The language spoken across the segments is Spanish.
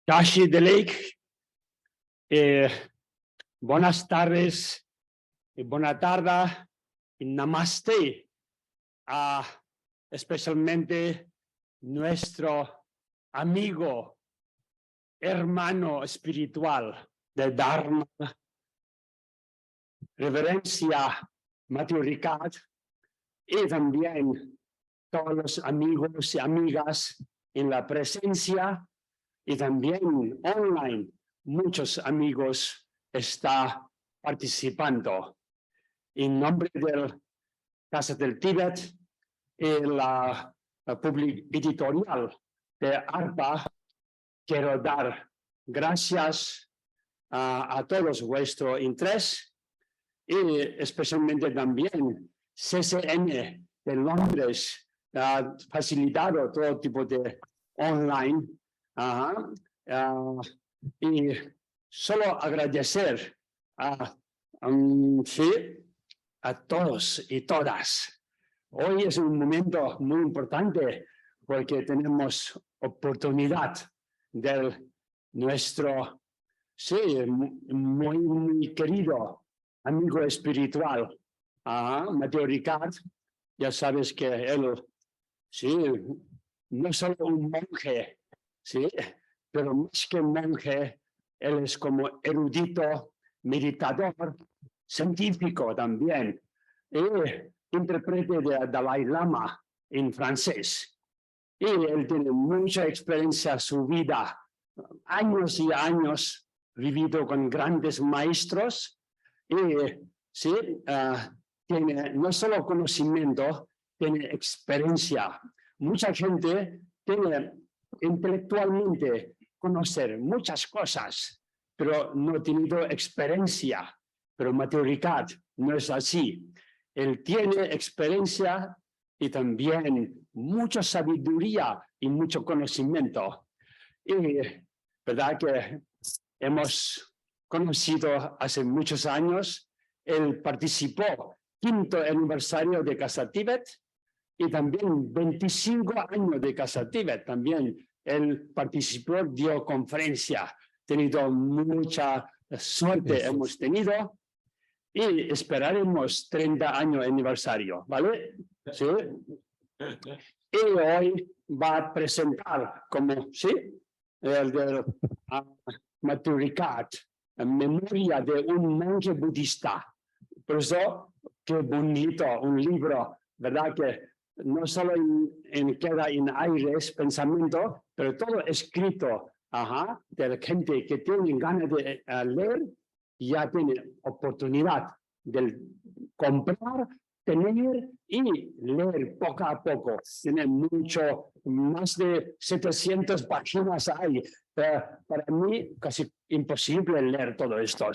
Tashi Delek, buenas tardes, buena tarde, y namaste, especialmente nuestro amigo, hermano espiritual de Dharma, reverencia Matthew Ricard, y también todos los amigos y amigas en la presencia y también online. Muchos amigos están participando. En nombre de Casa del Tíbet y la editorial de ARPA, quiero dar gracias a todos vuestro interés y especialmente también CCN de Londres ha facilitado todo tipo de online. Y solo agradecer a todos y todas. Hoy es un momento muy importante porque tenemos oportunidad de nuestro, muy querido amigo espiritual, Matthew Ricard. Ya sabes que él, no solo un monje, pero más que monje, él es como erudito, meditador, científico también, y intérprete de Dalai Lama en francés. Y él tiene mucha experiencia en su vida, años y años vivido con grandes maestros, y tiene no solo conocimiento, tiene experiencia. Mucha gente tiene intelectualmente conocer muchas cosas, pero no ha tenido experiencia. Pero Matthew Ricard no es así. Él tiene experiencia y también mucha sabiduría y mucho conocimiento. Y verdad que hemos conocido hace muchos años. Él participó 5º aniversario de Casa Tíbet y también 25 años de Casa Tíbet. También él participó, dio conferencia. Tenido mucha suerte hemos tenido y esperaremos 30 años aniversario, ¿vale? ¿Sí? Y hoy va a presentar como, el de Matthew Ricard, en memoria de un monje budista. Por eso, qué bonito, un libro, ¿verdad? Que no solo queda en aires, pensamiento, pero todo escrito, de la gente que tiene ganas de leer, ya tiene oportunidad de comprar, tener y leer poco a poco. Tiene mucho, más de 700 páginas hay. Para mí casi imposible leer todo esto.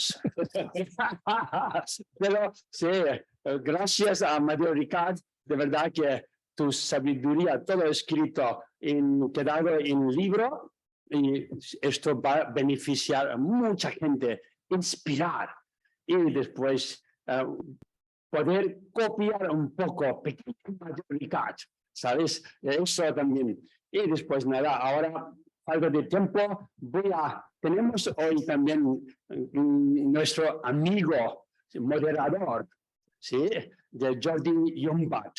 Pero sí, gracias a Matthew Ricard, de verdad que tu sabiduría, todo escrito, quedado en libro, y esto va a beneficiar a mucha gente, inspirar, y después poder copiar un poco, pequeño Matthew Ricard, ¿sabes? Eso también. Y después nada, ahora algo de tiempo, tenemos hoy también nuestro amigo moderador, de Jordi Yumbat,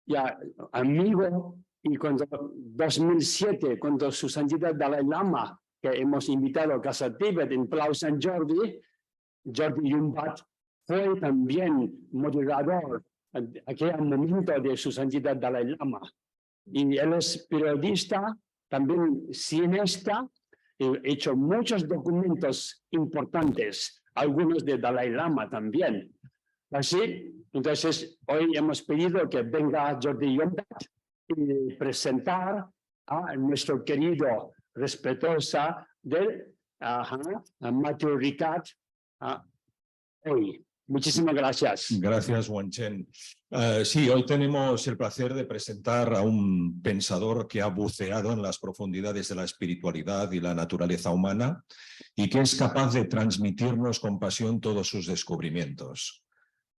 ya amigo, y cuando 2007, cuando su santidad Dalai Lama, que hemos invitado a Casa Tíbet en Palau San Jordi, Jordi Yumbat fue también moderador en aquel momento de su santidad Dalai Lama. Y él es periodista, también cineasta, ha hecho muchos documentos importantes, algunos de Dalai Lama también. Así, entonces, hoy hemos pedido que venga Jordi Yumbat y presentar a nuestro querido, respetuosa de Matthew Ricard hoy. Muchísimas gracias. Gracias, Wenchen. Sí, hoy tenemos el placer de presentar a un pensador que ha buceado en las profundidades de la espiritualidad y la naturaleza humana y que es capaz de transmitirnos con pasión todos sus descubrimientos.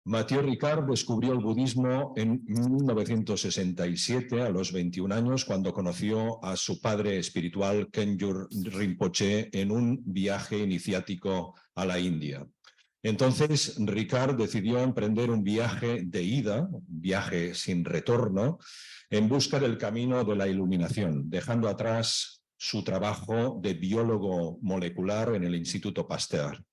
Mathieu Ricard descubrió el budismo en 1967, a los 21 años, cuando conoció a su padre espiritual, Khenjur Rinpoche, en un viaje iniciático a la India. Entonces, Ricard decidió emprender un viaje de ida, un viaje sin retorno, en busca del camino de la iluminación, dejando atrás su trabajo de biólogo molecular en el Instituto Pasteur,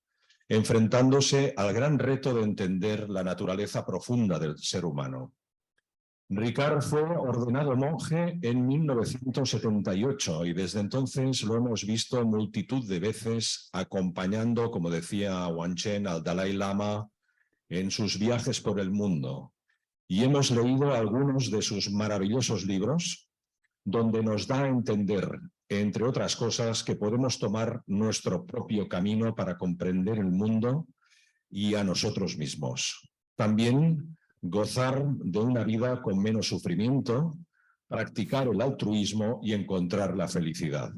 enfrentándose al gran reto de entender la naturaleza profunda del ser humano. Ricard fue ordenado monje en 1978 y desde entonces lo hemos visto multitud de veces acompañando, como decía Wanchen, al Dalai Lama en sus viajes por el mundo. Y hemos leído algunos de sus maravillosos libros donde nos da a entender, entre otras cosas, que podemos tomar nuestro propio camino para comprender el mundo y a nosotros mismos. También gozar de una vida con menos sufrimiento, practicar el altruismo y encontrar la felicidad.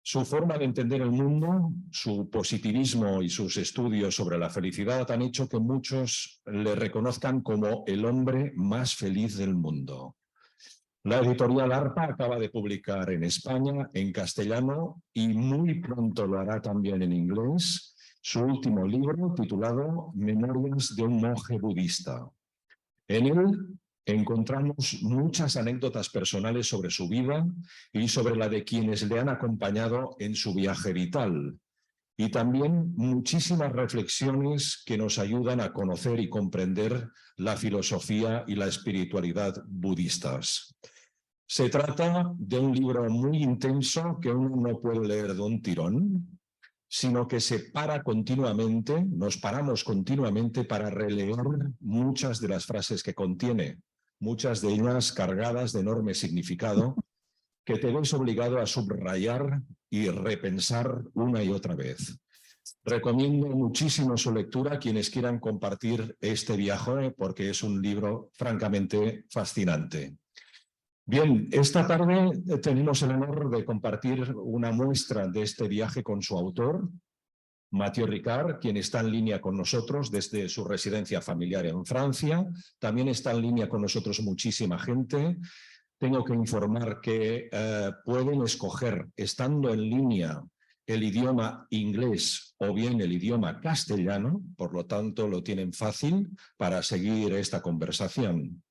Su forma de entender el mundo, su positivismo y sus estudios sobre la felicidad han hecho que muchos le reconozcan como el hombre más feliz del mundo. La editorial ARPA acaba de publicar en España, en castellano, y muy pronto lo hará también en inglés, su último libro titulado Memorias de un monje budista. En él encontramos muchas anécdotas personales sobre su vida y sobre la de quienes le han acompañado en su viaje vital. Y también muchísimas reflexiones que nos ayudan a conocer y comprender la filosofía y la espiritualidad budistas. Se trata de un libro muy intenso que uno no puede leer de un tirón, sino que se para continuamente, nos paramos continuamente para releer muchas de las frases que contiene, muchas de ellas cargadas de enorme significado, que te ves obligado a subrayar y repensar una y otra vez. Recomiendo muchísimo su lectura a quienes quieran compartir este viaje, porque es un libro francamente fascinante. Bien, esta tarde tenemos el honor de compartir una muestra de este viaje con su autor, Mathieu Ricard, quien está en línea con nosotros desde su residencia familiar en Francia. También está en línea con nosotros muchísima gente. Tengo que informar que pueden escoger, estando en línea, el idioma inglés o bien el idioma castellano, por lo tanto lo tienen fácil para seguir esta conversación.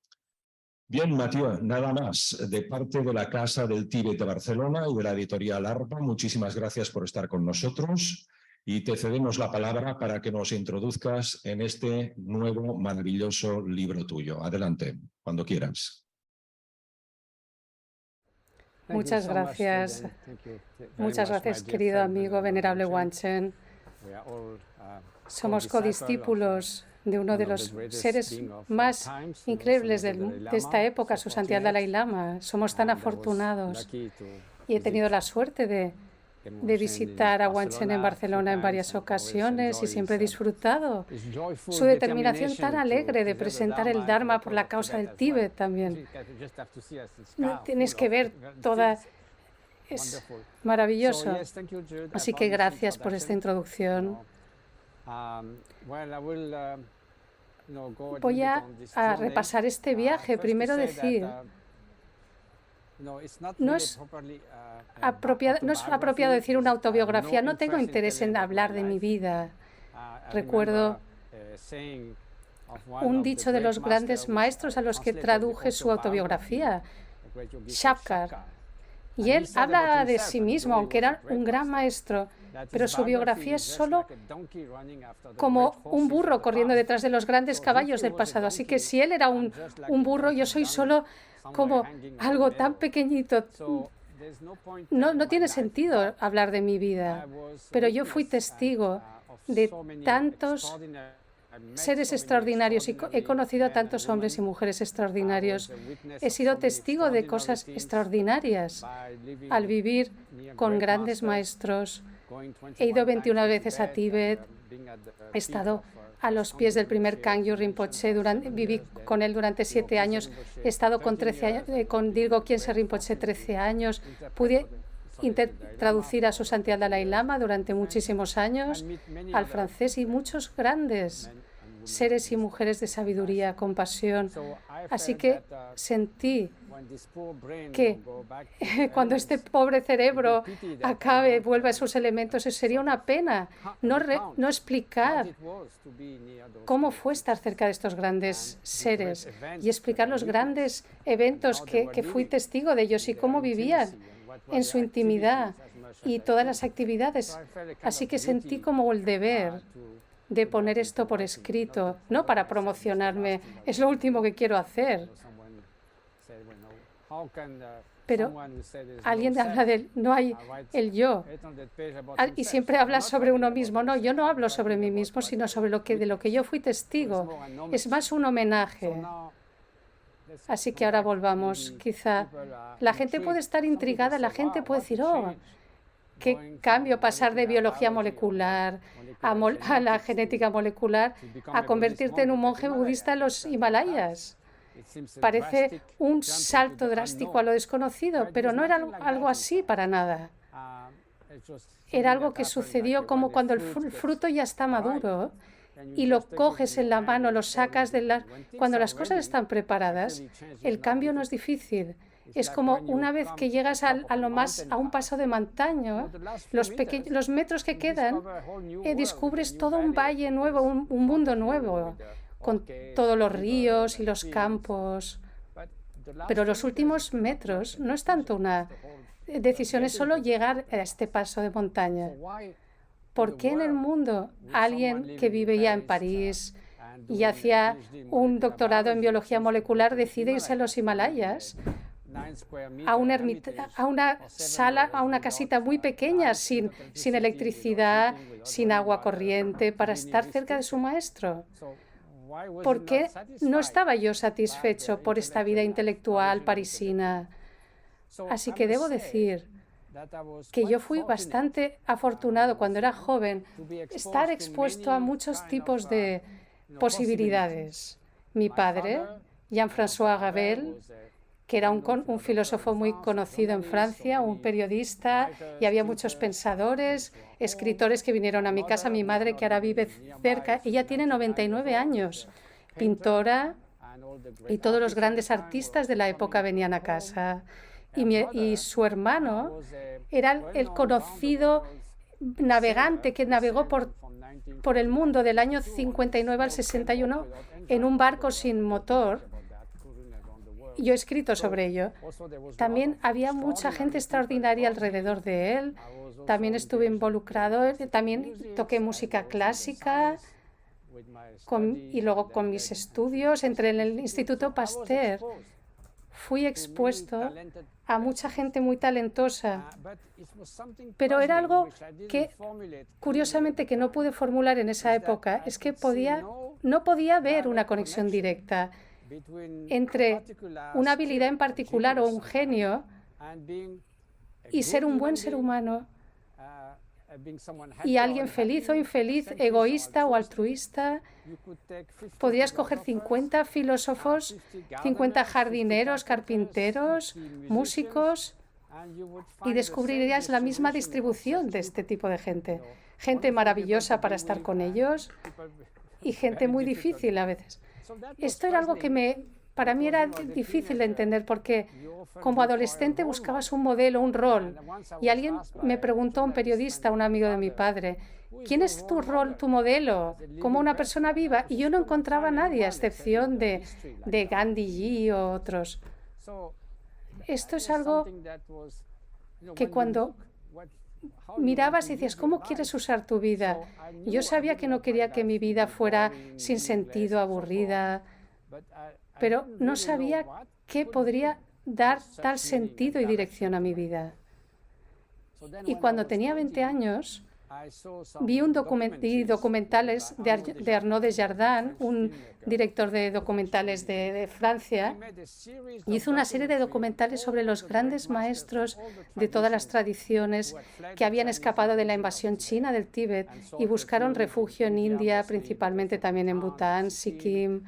Bien, Mathieu, nada más. De parte de la Casa del Tíbet de Barcelona y de la editorial ARPA, muchísimas gracias por estar con nosotros y te cedemos la palabra para que nos introduzcas en este nuevo maravilloso libro tuyo. Adelante, cuando quieras. Muchas gracias. Muchas gracias, querido amigo venerable Wanchen. Somos codiscípulos de uno de los seres más increíbles de esta época, su santidad Dalai Lama. Somos tan afortunados y he tenido la suerte de visitar a Wanchen en Barcelona en varias ocasiones y siempre he disfrutado su determinación tan alegre de presentar el Dharma por la causa del Tíbet también. Tienes que ver toda... Es maravilloso. Así que gracias por esta introducción. Voy a repasar este viaje. Primero decir, no es apropiado decir una autobiografía. No tengo interés en hablar de mi vida. Recuerdo un dicho de los grandes maestros a los que traduje su autobiografía, Shavkar. Y él habla de sí mismo, aunque era un gran maestro, pero su biografía es solo como un burro corriendo detrás de los grandes caballos del pasado. Así que si él era un burro, yo soy solo como algo tan pequeñito. No tiene sentido hablar de mi vida, pero yo fui testigo de tantos seres extraordinarios y he conocido a tantos hombres y mujeres extraordinarios. He sido testigo de cosas extraordinarias al vivir con grandes maestros. He ido 21 veces a Tíbet, he estado a los pies del primer Khenjur Rinpoche, viví con él durante 7 años, he estado con Dilgo Khyentse Rinpoche 13 años, pude traducir a su santidad Dalai Lama durante muchísimos años al francés y muchos grandes seres y mujeres de sabiduría, compasión. Así que sentí que cuando este pobre cerebro acabe, vuelva a esos elementos, sería una pena no explicar cómo fue estar cerca de estos grandes seres y explicar los grandes eventos que fui testigo de ellos y cómo vivían en su intimidad y todas las actividades. Así que sentí como el deber de poner esto por escrito, no para promocionarme, es lo último que quiero hacer. Pero alguien habla del no hay el yo y siempre habla sobre uno mismo. No, yo no hablo sobre mí mismo, sino sobre de lo que yo fui testigo. Es más un homenaje. Así que ahora volvamos. Quizá la gente puede estar intrigada, la gente puede decir, oh, qué cambio pasar de biología molecular a la genética molecular a convertirte en un monje budista en los Himalayas. Parece un salto drástico a lo desconocido, pero no era algo así para nada. Era algo que sucedió como cuando el fruto ya está maduro y lo coges en la mano, lo sacas cuando las cosas están preparadas, el cambio no es difícil. Es como una vez que llegas a un paso de montaña, los metros que quedan, descubres todo un valle nuevo, un mundo nuevo, con todos los ríos y los campos. Pero los últimos metros no es tanto una decisión, es solo llegar a este paso de montaña. ¿Por qué en el mundo alguien que vivía en París y hacía un doctorado en biología molecular decide irse a los Himalayas, a una sala, a una casita muy pequeña, sin electricidad, sin agua corriente, para estar cerca de su maestro? ¿Por qué no estaba yo satisfecho por esta vida intelectual parisina? Así que debo decir que yo fui bastante afortunado cuando era joven, estar expuesto a muchos tipos de posibilidades. Mi padre, Jean-François Ravel, que era un filósofo muy conocido en Francia, un periodista, y había muchos pensadores, escritores que vinieron a mi casa. Mi madre, que ahora vive cerca, ella tiene 99 años, pintora, y todos los grandes artistas de la época venían a casa. Y su hermano era el conocido navegante que navegó por el mundo del año 59 al 61 en un barco sin motor. Yo he escrito sobre ello. También había mucha gente extraordinaria alrededor de él. También estuve involucrado, también toqué música clásica y luego con mis estudios entré en el Instituto Pasteur. Fui expuesto a mucha gente muy talentosa, pero era algo que, curiosamente, que no pude formular en esa época. Es que no podía ver una conexión directa entre una habilidad en particular o un genio y ser un buen ser humano y alguien feliz o infeliz, egoísta o altruista. Podrías coger 50 filósofos, 50 jardineros, carpinteros, músicos y descubrirías la misma distribución de este tipo de gente. Gente maravillosa para estar con ellos y gente muy difícil a veces. Esto era algo que para mí era difícil de entender porque como adolescente buscabas un modelo, un rol. Y alguien me preguntó, un periodista, un amigo de mi padre, ¿quién es tu rol, tu modelo, como una persona viva? Y yo no encontraba a nadie, a excepción de Gandhi o otros. Esto es algo que cuando mirabas y decías, ¿cómo quieres usar tu vida? Yo sabía que no quería que mi vida fuera sin sentido, aburrida, pero no sabía qué podría dar tal sentido y dirección a mi vida. Y cuando tenía 20 años, vi documentales de Arnaud Desjardins, un director de documentales de Francia, y hizo una serie de documentales sobre los grandes maestros de todas las tradiciones que habían escapado de la invasión china del Tíbet y buscaron refugio en India, principalmente también en Bután, Sikkim.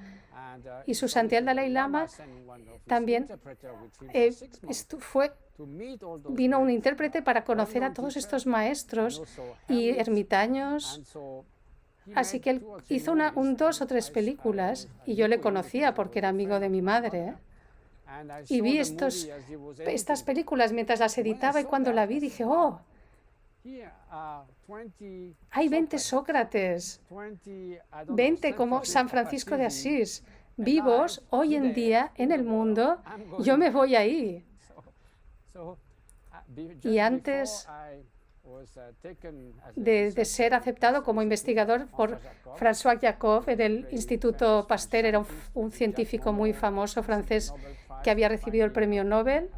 Y su santidad el Dalai Lama también vino un intérprete para conocer a todos estos maestros y ermitaños. Así que él hizo 2 o 3 películas y yo le conocía porque era amigo de mi madre. Y vi estas películas mientras las editaba y cuando la vi dije, oh, hay 20 Sócrates, 20 como San Francisco de Asís, vivos hoy en día en el mundo, yo me voy ahí. Y antes de ser aceptado como investigador por François Jacob en el Instituto Pasteur, era un científico muy famoso francés que había recibido el premio Nobel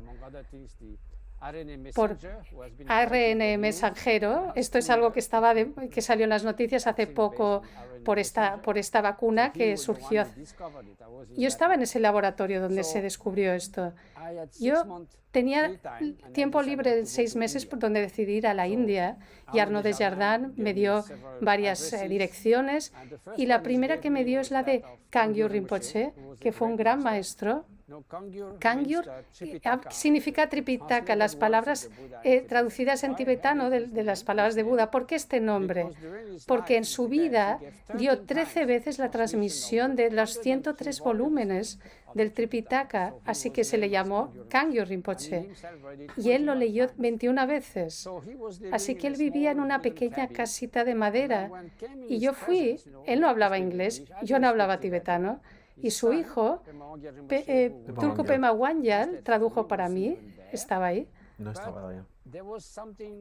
por ARN mensajero. Esto es algo que salió en las noticias hace poco por esta vacuna que surgió. Yo estaba en ese laboratorio donde se descubrió esto. Yo tenía tiempo libre de 6 meses por donde decidí ir a la India y Arnaud Desjardins me dio varias direcciones y la primera que me dio es la de Kangyur Rinpoche, que fue un gran maestro. Kangyur significa Tripitaka, las palabras traducidas en tibetano de las palabras de Buda. ¿Por qué este nombre? Porque en su vida dio 13 veces la transmisión de los 103 volúmenes del Tripitaka, así que se le llamó Kangyur Rinpoche. Y él lo leyó 21 veces. Así que él vivía en una pequeña casita de madera. Y yo fui, él no hablaba inglés, yo no hablaba tibetano. Y su hijo, Tulku Pema Wangyal, tradujo para mí, estaba ahí. No estaba ahí.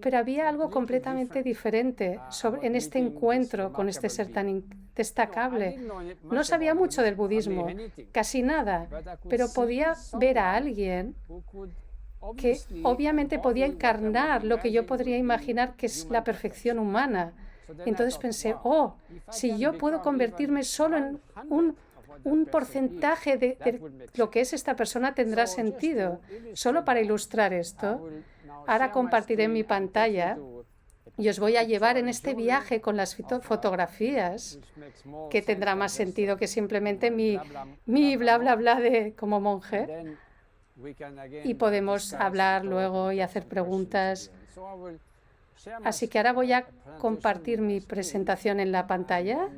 Pero había algo completamente diferente en este encuentro con este ser tan destacable. No sabía mucho del budismo, casi nada, pero podía ver a alguien que obviamente podía encarnar lo que yo podría imaginar que es la perfección humana. Entonces pensé, oh, si yo puedo convertirme solo en un porcentaje de lo que es esta persona, tendrá sentido. Solo para ilustrar esto, ahora compartiré mi pantalla y os voy a llevar en este viaje con las fotografías, que tendrá más sentido que simplemente mi bla bla bla de como monje. Y podemos hablar luego y hacer preguntas. Así que ahora voy a compartir mi presentación en la pantalla.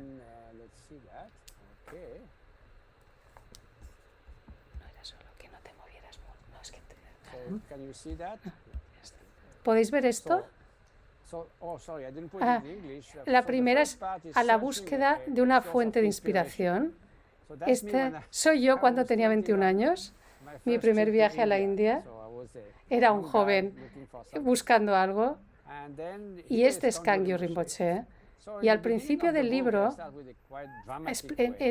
¿Podéis ver esto? La primera es a la búsqueda de una fuente de inspiración. Este soy yo cuando tenía 21 años. Mi primer viaje a la India. Era un joven buscando algo. Y este es Kangyur Rinpoche. Y al principio del libro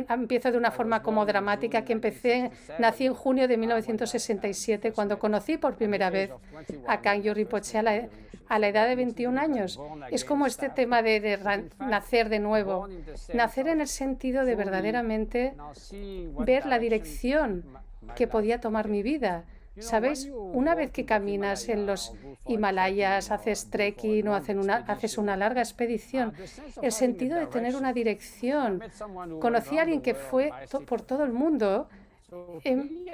empiezo de una forma como dramática que nací en junio de 1967 cuando conocí por primera vez a Kangyur Rinpoche a la edad de 21 años. Es como este tema de nacer de nuevo, nacer en el sentido de verdaderamente ver la dirección que podía tomar mi vida. ¿Sabéis? Una vez que caminas en los Himalayas, haces trekking o haces una larga expedición, el sentido de tener una dirección. Conocí a alguien que fue por todo el mundo. Él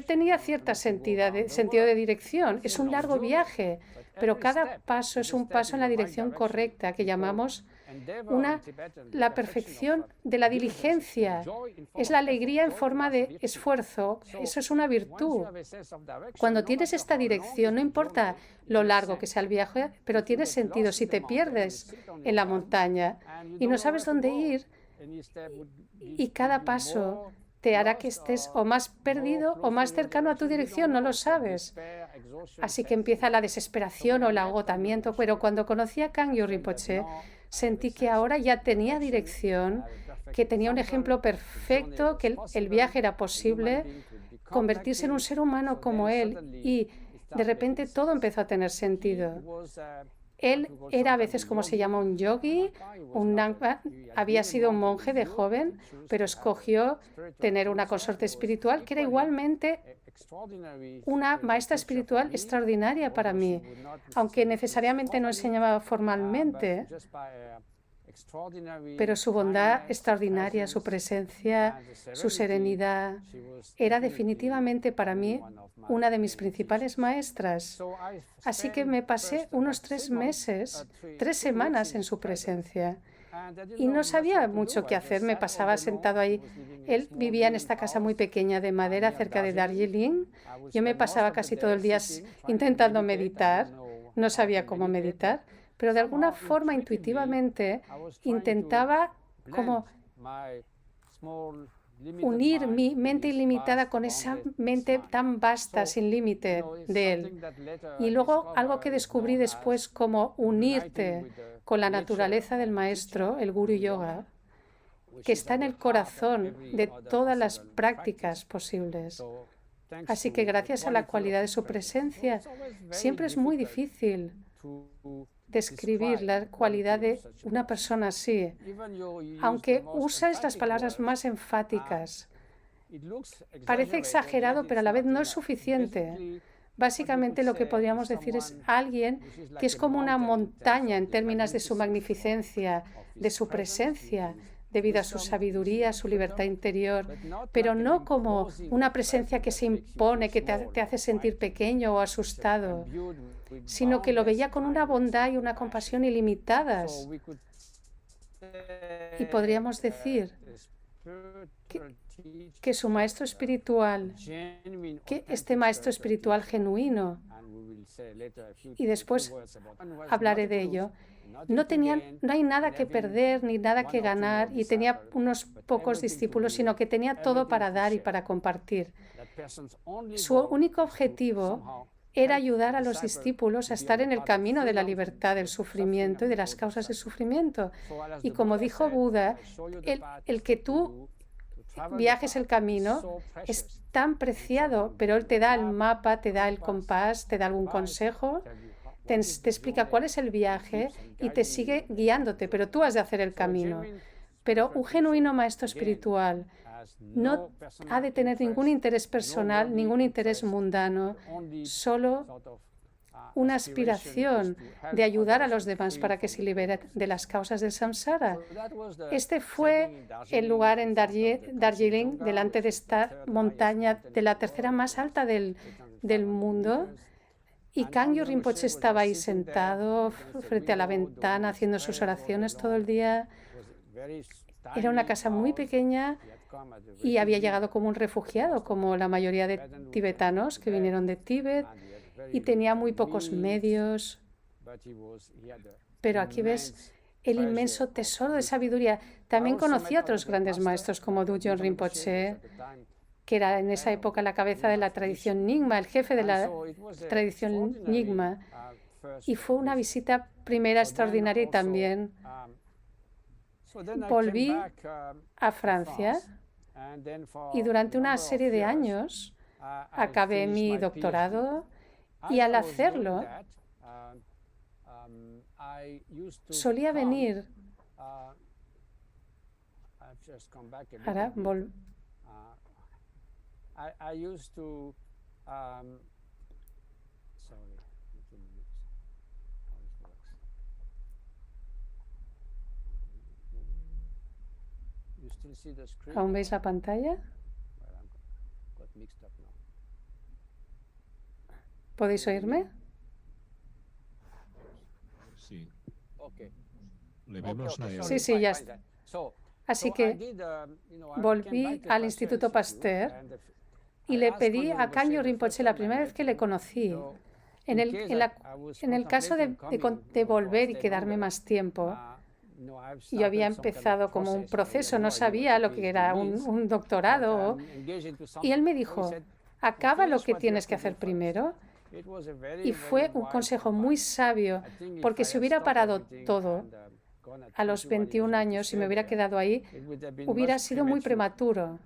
tenía cierta sentido de dirección. Es un largo viaje, pero cada paso es un paso en la dirección correcta, que llamamos la perfección de la diligencia. Es la alegría en forma de esfuerzo. Eso es una virtud. Cuando tienes esta dirección, no importa lo largo que sea el viaje, pero tiene sentido. Si te pierdes en la montaña y no sabes dónde ir, y cada paso te hará que estés o más perdido o más cercano a tu dirección, no lo sabes. Así que empieza la desesperación o el agotamiento. Pero cuando conocí a Kangyur Rinpoche, sentí que ahora ya tenía dirección, que tenía un ejemplo perfecto, que el viaje era posible, convertirse en un ser humano como él, y de repente todo empezó a tener sentido. Él era a veces como se llama un yogi, había sido un monje de joven, pero escogió tener una consorte espiritual que era igualmente una maestra espiritual extraordinaria para mí, aunque necesariamente no enseñaba formalmente, pero su bondad extraordinaria, su presencia, su serenidad, era definitivamente para mí una de mis principales maestras. Así que me pasé unos 3 meses, 3 semanas en su presencia. y no sabía mucho qué hacer. Me pasaba sentado ahí. Él vivía en esta casa muy pequeña de madera cerca de Darjeeling. Yo me pasaba casi todo el día intentando meditar. No sabía cómo meditar, pero de alguna forma, intuitivamente, intentaba como unir mi mente ilimitada con esa mente tan vasta, sin límite de él. Y luego algo que descubrí después, como unirte con la naturaleza del maestro, el Guru Yoga, que está en el corazón de todas las prácticas posibles. Así que gracias a la cualidad de su presencia, siempre es muy difícil describir la cualidad de una persona así. Aunque uses las palabras más enfáticas, parece exagerado, pero a la vez no es suficiente. Básicamente lo que podríamos decir es alguien que es como una montaña en términos de su magnificencia, de su presencia, debido a su sabiduría, su libertad interior, pero no como una presencia que se impone, que te hace sentir pequeño o asustado, sino que lo veía con una bondad y una compasión ilimitadas. Y podríamos decir que su maestro espiritual, que este maestro espiritual genuino, y después hablaré de ello, no hay nada que perder ni nada que ganar, y tenía unos pocos discípulos, sino que tenía todo para dar y para compartir. Su único objetivo era ayudar a los discípulos a estar en el camino de la libertad del sufrimiento y de las causas del sufrimiento. Y como dijo Buda, el que tú viajes el camino es tan preciado, pero él te da el mapa, te da el compás, te da algún consejo, te explica cuál es el viaje y te sigue guiándote, pero tú has de hacer el camino. Pero un genuino maestro espiritual no ha de tener ningún interés personal, ningún interés mundano, solo una aspiración de ayudar a los demás para que se liberen de las causas del samsara. Este fue el lugar en Darjeeling, delante de esta montaña, de la tercera más alta del mundo. Y Kangyo Rinpoche estaba ahí sentado frente a la ventana haciendo sus oraciones todo el día. Era una casa muy pequeña y había llegado como un refugiado, como la mayoría de tibetanos que vinieron de Tíbet, y tenía muy pocos medios. Pero aquí ves el inmenso tesoro de sabiduría. También conocí a otros grandes maestros como Dudjom Rinpoche, que era en esa época la cabeza de la tradición Nyingma, el jefe de la tradición Nyingma. Y fue una visita primera extraordinaria, y también volví a Francia y durante una serie de años acabé mi doctorado, y al hacerlo solía venir. Ahora ¿Aún veis la pantalla? ¿Podéis oírme? Sí. Le vemos a él. Sí, ya está. Así que volví al Instituto Pasteur y le pedí a Kangyo Rinpoche, la primera vez que le conocí, en el caso de volver y quedarme más tiempo. Yo había empezado como un proceso, no sabía lo que era un doctorado, y él me dijo, acaba lo que tienes que hacer primero. Y fue un consejo muy sabio, porque si hubiera parado todo a los 21 años y me hubiera quedado ahí, hubiera sido muy prematuro.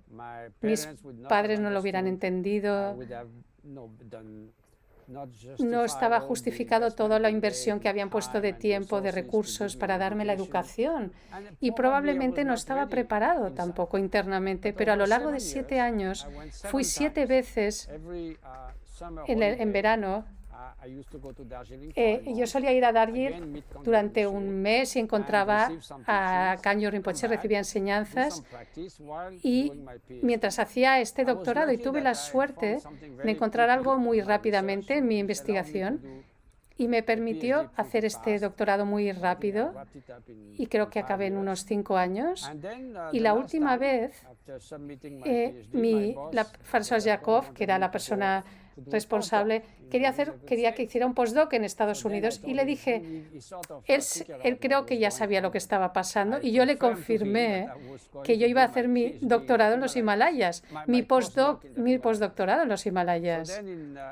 Mis padres no lo hubieran entendido. No estaba justificado toda la inversión que habían puesto de tiempo, de recursos para darme la educación. Y probablemente no estaba preparado tampoco internamente, pero a lo largo de 7 años fui 7 veces en verano. Yo solía ir a Darjeeling durante un mes y encontraba a Kangyo Rinpoche, recibía enseñanzas, y mientras hacía este doctorado, y tuve la suerte de encontrar algo muy rápidamente en mi investigación, y me permitió hacer este doctorado muy rápido y creo que acabé en unos 5 años. Y la última vez, la François Jacob, que era la persona responsable, quería que hiciera un postdoc en Estados Unidos y le dije, él creo que ya sabía lo que estaba pasando y yo le confirmé que yo iba a hacer mi doctorado en los Himalayas, mi postdoctorado en los Himalayas.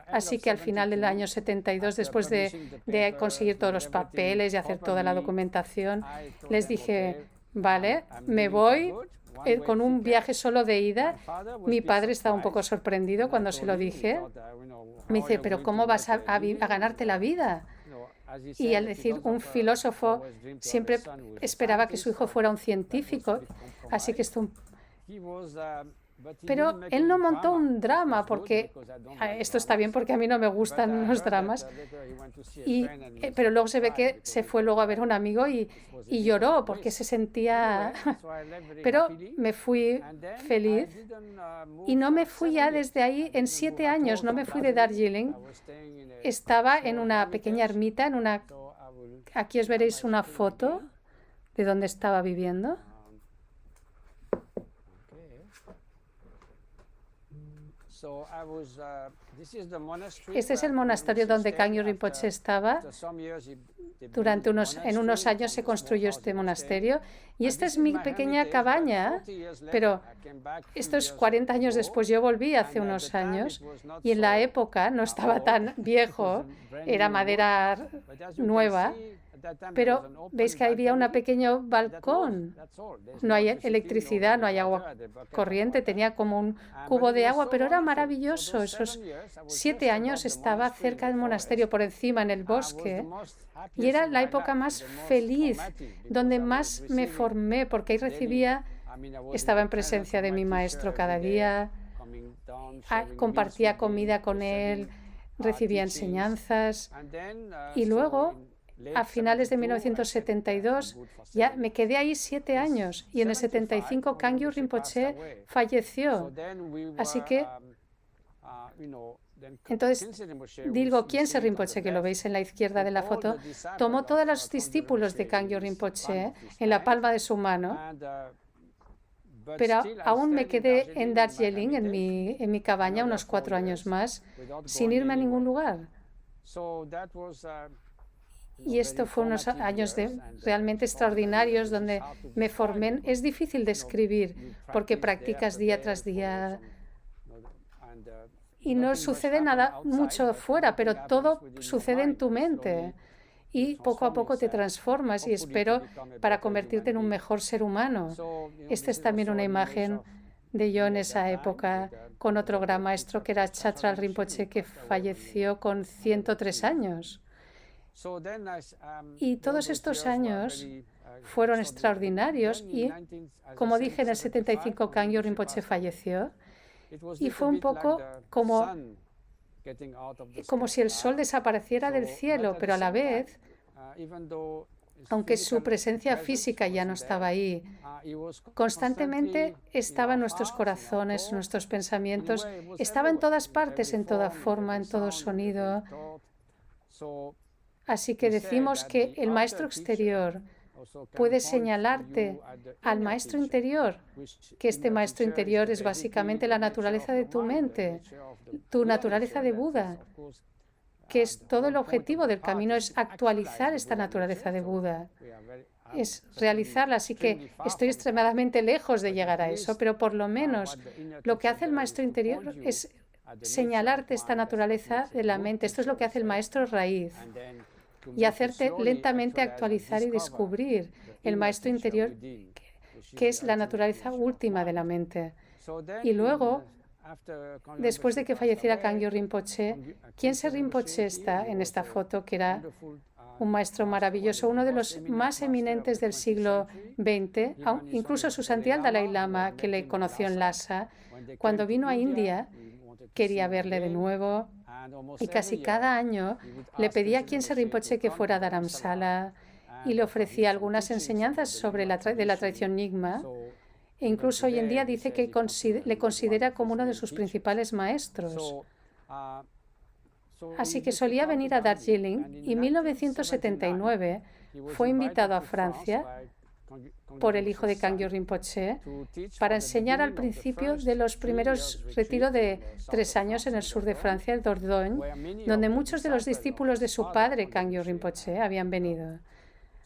Así que al final del año 72, después de conseguir todos los papeles y hacer toda la documentación, les dije, vale, me voy. Con un viaje solo de ida, mi padre estaba un poco sorprendido cuando se lo dije. Me dice, pero ¿cómo vas a ganarte la vida? Y al decir un filósofo, siempre esperaba que su hijo fuera un científico, así que pero él no montó un drama, porque esto está bien porque a mí no me gustan los dramas, pero luego se ve que se fue luego a ver a un amigo y lloró porque se sentía... Pero me fui feliz y no me fui ya desde ahí en 7 años, no me fui de Darjeeling. Estaba en una pequeña ermita, aquí os veréis una foto de donde estaba viviendo. Este es el monasterio donde Kangyo Rinpoche estaba. En unos años se construyó este monasterio y esta es mi pequeña cabaña, pero esto es 40 años después. Yo volví hace unos años y en la época no estaba tan viejo, era madera nueva. Pero veis que había un pequeño balcón. No hay electricidad, no hay agua corriente, tenía como un cubo de agua, pero era maravilloso. Esos 7 años estaba cerca del monasterio, por encima, en el bosque, y era la época más feliz, donde más me formé, porque ahí estaba en presencia de mi maestro cada día, compartía comida con él, recibía enseñanzas, y luego a finales de 1972, ya me quedé ahí 7 años y en el 75 Kangyo Rinpoche falleció. Así que, entonces, digo, Khyentse Rinpoche, que lo veis en la izquierda de la foto, tomó todos los discípulos de Kangyo Rinpoche en la palma de su mano, pero aún me quedé en Darjeeling, en mi cabaña, unos 4 años más, sin irme a ningún lugar. Y esto fue unos años realmente extraordinarios donde me formé. Es difícil de escribir porque practicas día tras día y no sucede nada mucho fuera, pero todo sucede en tu mente y poco a poco te transformas y espero para convertirte en un mejor ser humano. Esta es también una imagen de yo en esa época con otro gran maestro que era Chatral Rinpoche, que falleció con 103 años. Y todos estos años fueron extraordinarios y, como dije, en el 75 Kangyo Rinpoche falleció y fue un poco como si el sol desapareciera del cielo, pero a la vez, aunque su presencia física ya no estaba ahí, constantemente estaba en nuestros corazones, nuestros pensamientos, estaba en todas partes, en toda forma, en todo sonido. Así que decimos que el maestro exterior puede señalarte al maestro interior, que este maestro interior es básicamente la naturaleza de tu mente, tu naturaleza de Buda, que es todo el objetivo del camino, es actualizar esta naturaleza de Buda, es realizarla. Así que estoy extremadamente lejos de llegar a eso, pero por lo menos lo que hace el maestro interior es señalarte esta naturaleza de la mente. Esto es lo que hace el maestro raíz y hacerte lentamente actualizar y descubrir el maestro interior, que es la naturaleza última de la mente. Y luego, después de que falleciera Kangyo Rinpoche, Khyentse Rinpoche está en esta foto, que era un maestro maravilloso, uno de los más eminentes del siglo XX, incluso su santidad el Dalai Lama, que le conoció en Lhasa, cuando vino a India, quería verle de nuevo. Y casi cada año le pedía a Khyentse Rinpoche que fuera a Dharamsala y le ofrecía algunas enseñanzas de la tradición Nyingma. E incluso hoy en día dice que le considera como uno de sus principales maestros. Así que solía venir a Darjeeling y en 1979 fue invitado a Francia por el hijo de Kangyo Rinpoche para enseñar al principio de los primeros retiros de 3 años en el sur de Francia, el Dordogne, donde muchos de los discípulos de su padre, Kangyo Rinpoche, habían venido.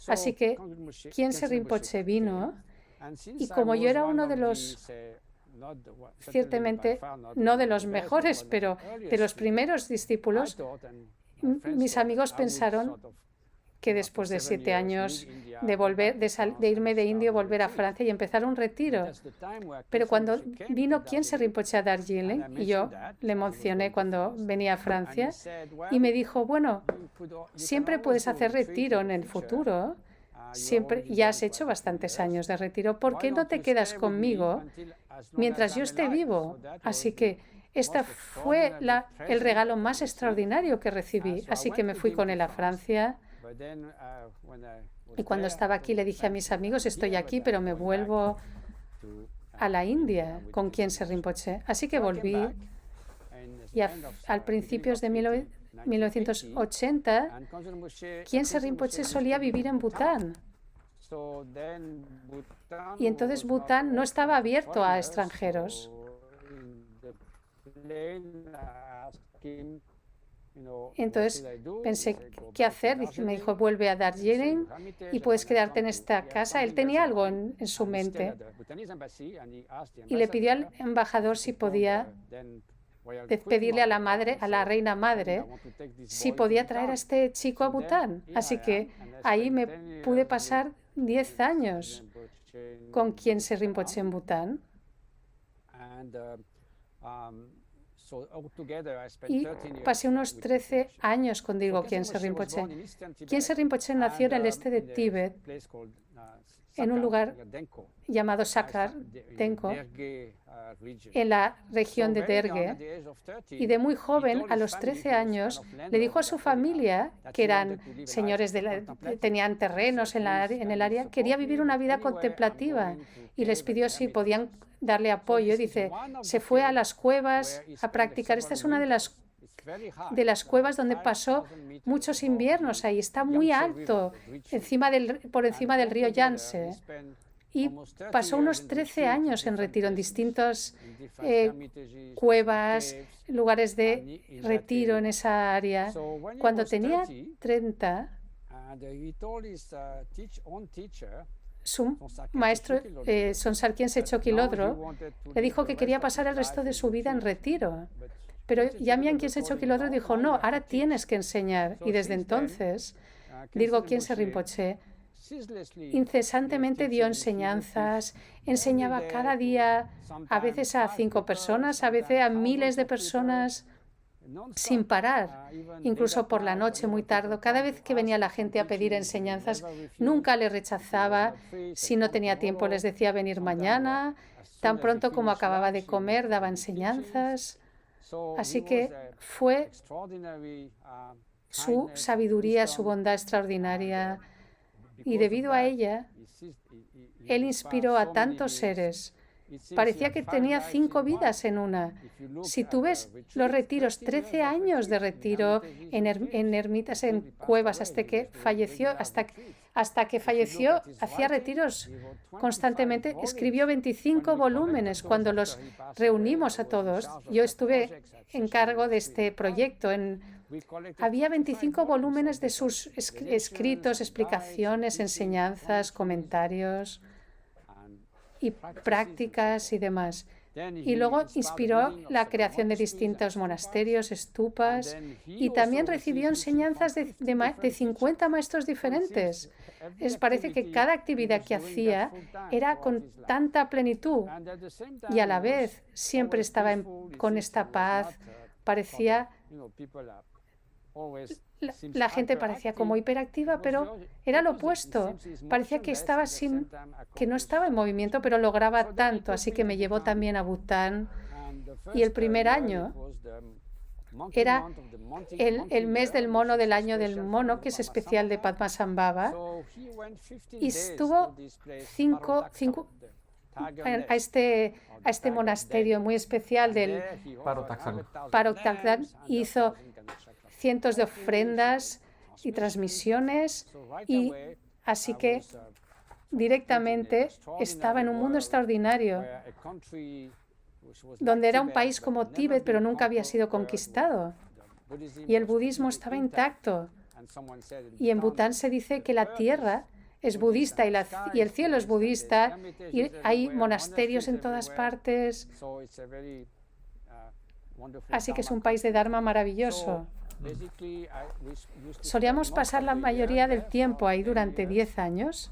Así que Khyentse Rinpoche vino y como yo era uno de los, ciertamente no de los mejores, pero de los primeros discípulos, mis amigos pensaron que después de 7 años de irme de India, volver a Francia y empezar un retiro. Pero cuando vino Khyentse Rinpoche a Darjeeling, y yo le mencioné cuando venía a Francia, y me dijo, bueno, siempre puedes hacer retiro en el futuro, siempre ya has hecho bastantes años de retiro, ¿por qué no te quedas conmigo mientras yo esté vivo? Así que este fue el regalo más extraordinario que recibí. Así que me fui con él a Francia. Y cuando estaba aquí le dije a mis amigos, estoy aquí, pero me vuelvo a la India con Khyentse Rinpoche. Así que volví y al principios de 1980, Khyentse Rinpoche solía vivir en Bután. Y entonces Bután no estaba abierto a extranjeros. Entonces pensé, ¿qué hacer? Me dijo, vuelve a Darjeeling y puedes quedarte en esta casa. Él tenía algo en su mente y le pidió al embajador si podía pedirle a la reina madre, si podía traer a este chico a Bután. Así que ahí me pude pasar 10 años con Khyentse Rinpoche en Bután. Y pasé unos 13 años con Khyentse Rinpoche. Khyentse Rinpoche nació en el este de Tíbet, en un lugar llamado Sakar Denko, en la región de Derge. Y de muy joven, a los 13 años, le dijo a su familia, que eran señores, tenían terrenos en el área, quería vivir una vida contemplativa y les pidió si podían darle apoyo. Dice, se fue a las cuevas a practicar. Esta es una de las cuevas donde pasó muchos inviernos. Ahí está muy alto, por encima del río Yangtze. Y pasó unos 13 años en retiro en distintas cuevas, lugares de retiro en esa área. Cuando tenía 30, su maestro, Sonsar Khyentse Chokyi Lodro, le dijo que quería pasar el resto de su vida en retiro. Pero Jamyang Khyentse Chokyi Lodro dijo, no, ahora tienes que enseñar. Y desde entonces, Khyentse Rinpoche incesantemente dio enseñanzas, enseñaba cada día, a veces a 5 personas, a veces a miles de personas, sin parar, incluso por la noche, muy tarde. Cada vez que venía la gente a pedir enseñanzas, nunca le rechazaba. Si no tenía tiempo, les decía venir mañana. Tan pronto como acababa de comer, daba enseñanzas. Así que fue su sabiduría, su bondad extraordinaria. Y debido a ella, él inspiró a tantos seres. Parecía que tenía 5 vidas en una. Si tú ves los retiros, 13 años de retiro en ermitas, en cuevas, hasta que falleció, hacía retiros constantemente. Escribió 25 volúmenes. Cuando los reunimos a todos, yo estuve en cargo de este proyecto. Había 25 volúmenes de sus escritos, explicaciones, enseñanzas, comentarios y prácticas y demás. Y luego inspiró la creación de distintos monasterios, estupas, y también recibió enseñanzas de 50 maestros diferentes. Parece que cada actividad que hacía era con tanta plenitud y a la vez siempre estaba con esta paz. Parecía... La gente parecía como hiperactiva, pero era lo opuesto. Parecía que no estaba en movimiento, pero lograba tanto. Así que me llevó también a Bután. Y el primer año era el mes del mono, del año del mono, que es especial de Padmasambhava. Y estuvo 5 a este monasterio muy especial del Parok Tangdan. Hizo cientos de ofrendas y transmisiones, y así que directamente estaba en un mundo extraordinario, donde era un país como Tíbet, pero nunca había sido conquistado. Y el budismo estaba intacto. Y en Bután se dice que la tierra es budista y el cielo es budista, y hay monasterios en todas partes. Así que es un país de Dharma maravilloso. Solíamos pasar la mayoría del tiempo ahí durante 10 años,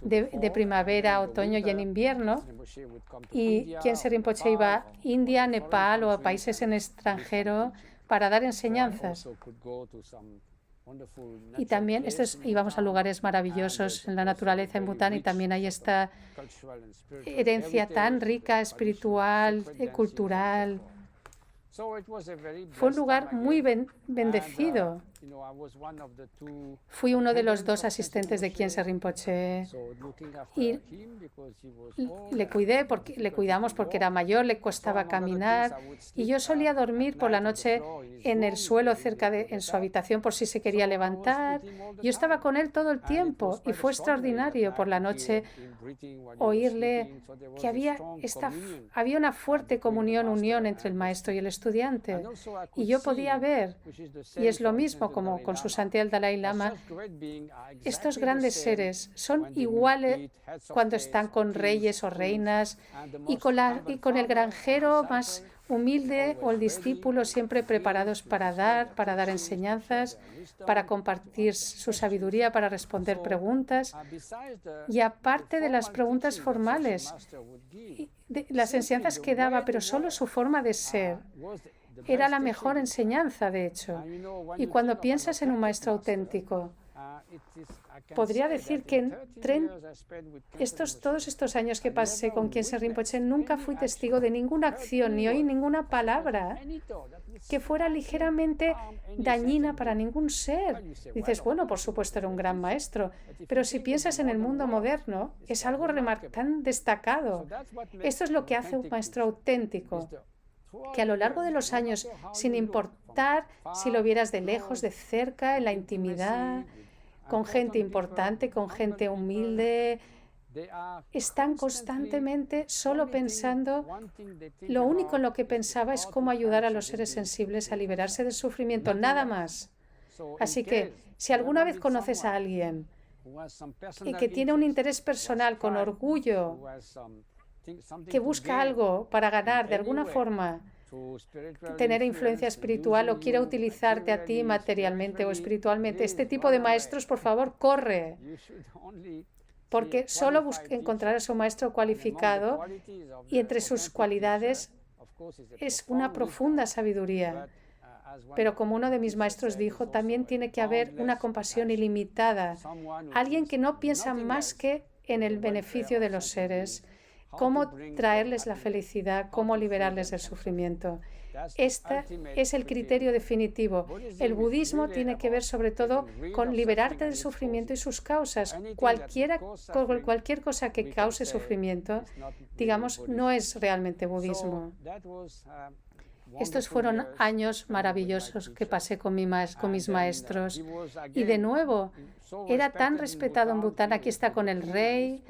de primavera, otoño y en invierno, y Khyentse Rinpoche iba a India, Nepal o a países en extranjero para dar enseñanzas. Y también íbamos a lugares maravillosos en la naturaleza en Bután, y también hay esta herencia tan rica, espiritual, cultural. Fue un lugar muy bendecido. Fui uno de los 2 asistentes de Khyentse Rinpoche y le cuidamos porque era mayor, le costaba caminar, y yo solía dormir por la noche en el suelo en su habitación por si se quería levantar. Yo estaba con él todo el tiempo y fue extraordinario por la noche oírle que había una fuerte unión entre el maestro y el estudiante, y yo podía ver, y es lo mismo como con su santidad el Dalai Lama, estos grandes seres son iguales cuando están con reyes o reinas, y con el granjero más humilde o el discípulo siempre preparados para dar enseñanzas, para compartir su sabiduría, para responder preguntas. Y aparte de las preguntas formales, de las enseñanzas que daba, pero solo su forma de ser era la mejor enseñanza, de hecho. Y cuando piensas en un maestro auténtico, podría decir que todos estos años que pasé con Khyentse Rinpoche, nunca fui testigo de ninguna acción, ni oí ninguna palabra que fuera ligeramente dañina para ningún ser. Dices, bueno, por supuesto era un gran maestro, pero si piensas en el mundo moderno, es algo tan destacado. Esto es lo que hace un maestro auténtico, que a lo largo de los años, sin importar si lo vieras de lejos, de cerca, en la intimidad, con gente importante, con gente humilde, están constantemente solo pensando, lo único en lo que pensaba es cómo ayudar a los seres sensibles a liberarse del sufrimiento, nada más. Así que, si alguna vez conoces a alguien y que tiene un interés personal con orgullo, que busca algo para ganar de alguna forma, tener influencia espiritual, o quiere utilizarte a ti materialmente o espiritualmente, este tipo de maestros, por favor, corre, porque solo encontrarás a un maestro cualificado, y entre sus cualidades es una profunda sabiduría. Pero como uno de mis maestros dijo, también tiene que haber una compasión ilimitada, alguien que no piensa más que en el beneficio de los seres, cómo traerles la felicidad, cómo liberarles del sufrimiento. Este es el criterio definitivo. El budismo tiene que ver sobre todo con liberarte del sufrimiento y sus causas. Cualquier cosa que cause sufrimiento, digamos, no es realmente budismo. Estos fueron años maravillosos que pasé con mis maestros. Y de nuevo, era tan respetado en Bután. Aquí está con el rey.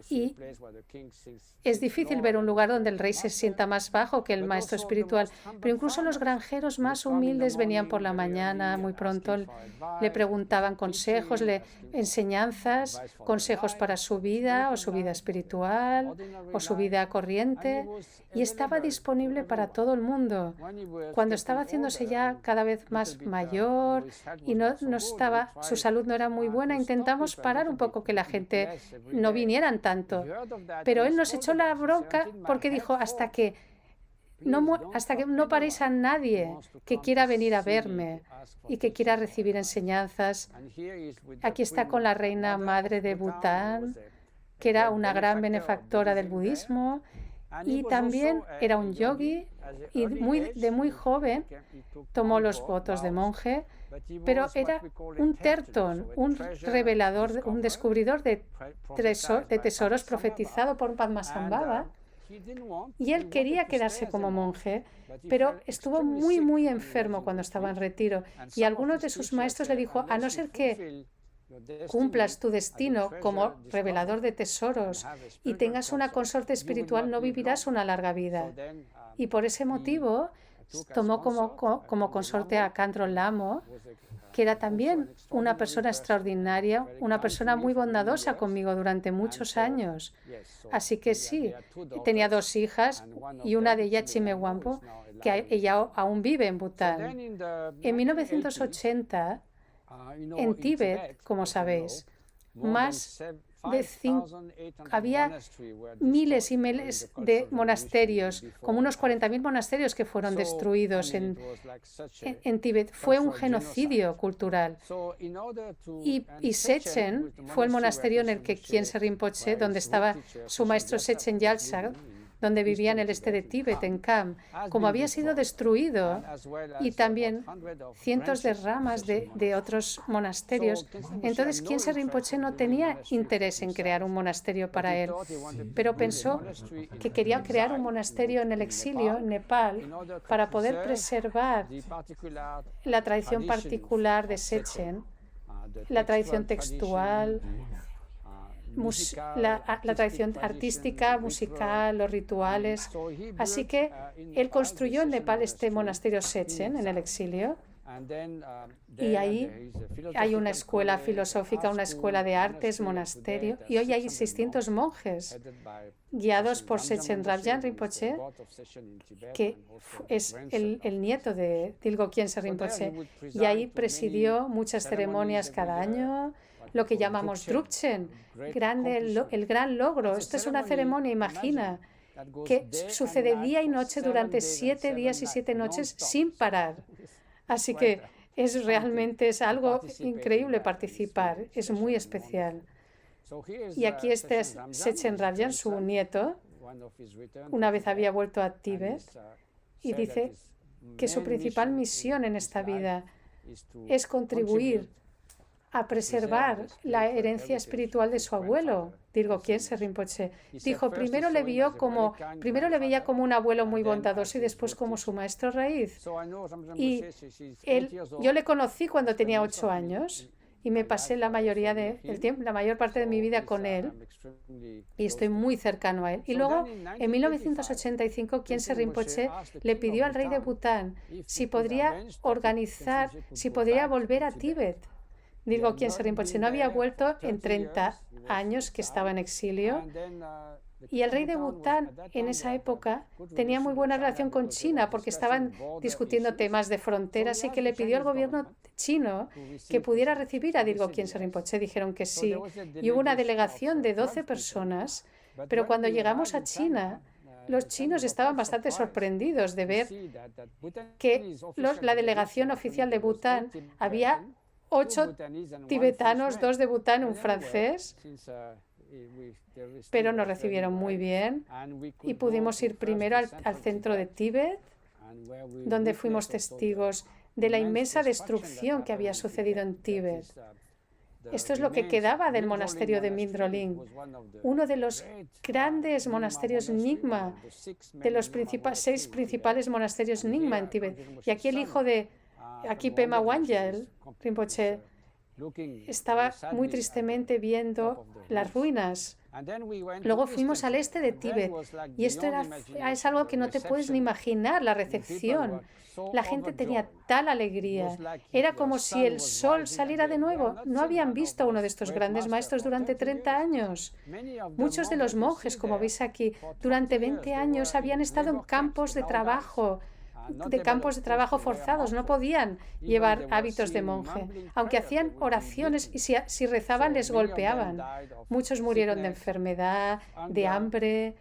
Y es difícil ver un lugar donde el rey se sienta más bajo que el maestro espiritual, pero incluso los granjeros más humildes venían por la mañana, muy pronto le preguntaban consejos, enseñanzas, consejos para su vida o su vida espiritual o su vida corriente, y estaba disponible para todo el mundo. Cuando estaba haciéndose ya cada vez más mayor y su salud no era muy buena, intentamos parar un poco que la gente no vinieran tanto, pero él nos echó la bronca porque dijo, hasta que no paréis a nadie que quiera venir a verme y que quiera recibir enseñanzas. Aquí está con la reina madre de Bután, que era una gran benefactora del budismo, y también era un yogi, y de muy joven tomó los votos de monje, pero era un tertón, un revelador, un descubridor de tesoros profetizado por Padmasambhava, Y él quería quedarse como monje, pero estuvo muy, muy enfermo cuando estaba en retiro. Y algunos de sus maestros le dijo, a no ser que cumplas tu destino como revelador de tesoros y tengas una consorte espiritual, no vivirás una larga vida. Y por ese motivo tomó como consorte a Khandro Lamo, que era también una persona extraordinaria, una persona muy bondadosa conmigo durante muchos años. Así que sí, tenía 2 hijas y una de ellas, Chime Wampo, que ella aún vive en Bután. En 1980, en Tíbet, como sabéis, había miles y miles de monasterios, como unos 40.000 monasterios que fueron destruidos en Tíbet. Fue un genocidio cultural. Y Sechen fue el monasterio en el que Khyentse Rinpoche, donde estaba su maestro Sechen Gyaltsab, donde vivía en el este de Tíbet, en Kham, como había sido destruido, y también cientos de ramas de otros monasterios. Entonces, Khyentse Rinpoche no tenía interés en crear un monasterio para él, pero pensó que quería crear un monasterio en el exilio, en Nepal, para poder preservar la tradición particular de Sechen, la tradición textual, la tradición artística, musical, los rituales. Así que él construyó en Nepal este monasterio Sechen, en el exilio, y ahí hay una escuela filosófica, una escuela de artes, monasterio, y hoy hay 600 monjes guiados por Sechen Rabjan Rinpoche, que es el nieto de Dilgo Khyentse Rinpoche, y ahí presidió muchas ceremonias cada año, lo que llamamos Drupchen, el gran logro. Esto es una ceremonia, imagina, que sucede día y noche durante 7 días y 7 noches sin parar. Así que realmente es algo increíble participar, es muy especial. Y aquí este es Sechen Rabjan, su nieto, una vez había vuelto a Tíbet, y dice que su principal misión en esta vida es contribuir a preservar la herencia espiritual de su abuelo, Dilgo Khyentse Rinpoche. Dijo, primero le veía como un abuelo muy bondadoso y después como su maestro raíz. Y yo le conocí cuando tenía 8 años y me pasé la mayor parte de mi vida con él, y estoy muy cercano a él. Y luego, en 1985, Khyentse Rinpoche le pidió al rey de Bután si podría volver a Tíbet. Dilgo Khyentse Rinpoche no había vuelto en 30 años que estaba en exilio, y el rey de Bután en esa época tenía muy buena relación con China porque estaban discutiendo temas de fronteras, y que le pidió al gobierno chino que pudiera recibir a Dilgo Khyentse Rinpoche. Dijeron que sí, y hubo una delegación de 12 personas, pero cuando llegamos a China, los chinos estaban bastante sorprendidos de ver que la delegación oficial de Bután había 8 tibetanos, 2 de Bután, un francés, pero nos recibieron muy bien y pudimos ir primero al centro de Tíbet, donde fuimos testigos de la inmensa destrucción que había sucedido en Tíbet. Esto es lo que quedaba del monasterio de Mindroling, uno de los grandes monasterios Nyingma, de los 6 principales monasterios Nyingma en Tíbet. Y aquí el hijo de Pema Wangyal Rinpoche estaba muy tristemente viendo las ruinas. Luego fuimos al este de Tíbet, y esto es algo que no te puedes ni imaginar, la recepción. La gente tenía tal alegría. Era como si el sol saliera de nuevo. No habían visto a uno de estos grandes maestros durante 30 años. Muchos de los monjes, como veis aquí, durante 20 años habían estado en campos de trabajo forzados, no podían llevar hábitos de monje. Aunque hacían oraciones, y si rezaban les golpeaban. Muchos murieron de enfermedad, de hambre.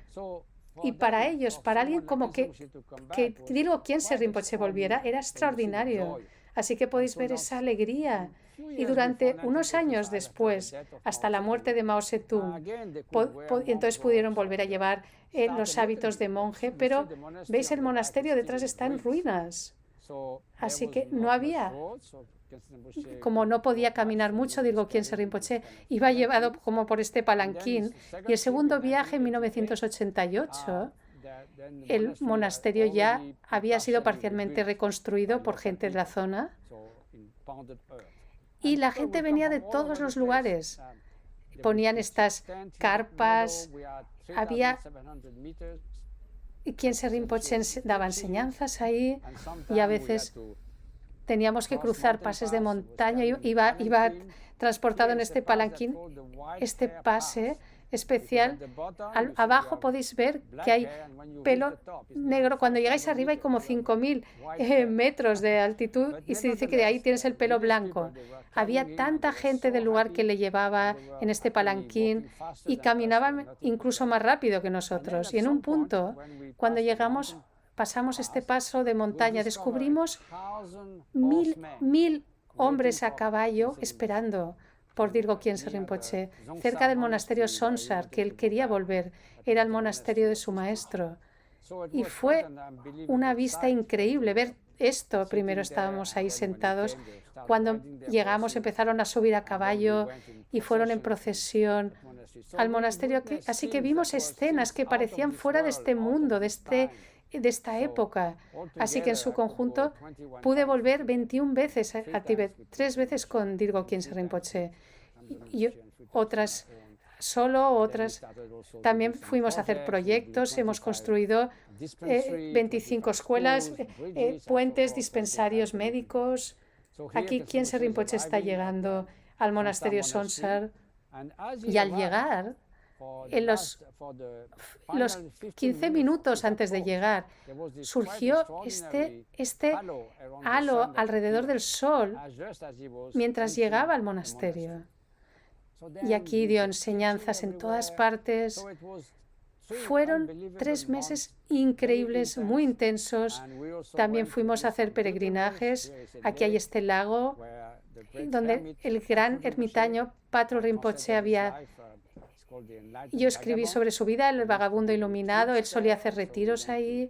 Y para ellos, para alguien como que Dilgo Khyentse Rinpoche volviera, era extraordinario. Así que podéis ver esa alegría. Y durante unos años después, hasta la muerte de Mao Zedong, entonces pudieron volver a llevar los hábitos de monje, pero veis, el monasterio detrás está en ruinas. Así que no había, como no podía caminar mucho, digo, Khyentse Rinpoche iba llevado como por este palanquín. Y el segundo viaje, en 1988, el monasterio ya había sido parcialmente reconstruido por gente de la zona y la gente venía de todos los lugares. Ponían estas carpas, había Khyentse Rinpoche daba enseñanzas ahí y a veces teníamos que cruzar pases de montaña. Iba transportado en este palanquín, este pase especial. Abajo podéis ver que hay pelo negro. Cuando llegáis arriba hay como 5.000 metros de altitud y se dice que de ahí tienes el pelo blanco. Había tanta gente del lugar que le llevaba en este palanquín y caminaban incluso más rápido que nosotros. Y en un punto, cuando llegamos, pasamos este paso de montaña, descubrimos 1.000 hombres a caballo esperando por Dilgo Khyentse Rinpoche, cerca del monasterio Sonsar, que él quería volver. Era el monasterio de su maestro. Y fue una vista increíble ver esto. Primero estábamos ahí sentados. Cuando llegamos empezaron a subir a caballo y fueron en procesión al monasterio. Así que vimos escenas que parecían fuera de este mundo, de esta época. Así que en su conjunto pude volver 21 veces a Tíbet, 3 veces con Dilgo Khyentse Rinpoche y otras solo, otras. También fuimos a hacer proyectos, hemos construido 25 escuelas, puentes, dispensarios médicos. Aquí Khyentse Rinpoche está llegando al monasterio Sonsar y al llegar, en los 15 minutos antes de llegar, surgió este halo alrededor del sol mientras llegaba al monasterio. Y aquí dio enseñanzas en todas partes. Fueron 3 meses increíbles, muy intensos. También fuimos a hacer peregrinajes. Aquí hay este lago donde el gran ermitaño Patro Rinpoche había... Yo escribí sobre su vida, el vagabundo iluminado. Él solía hacer retiros ahí.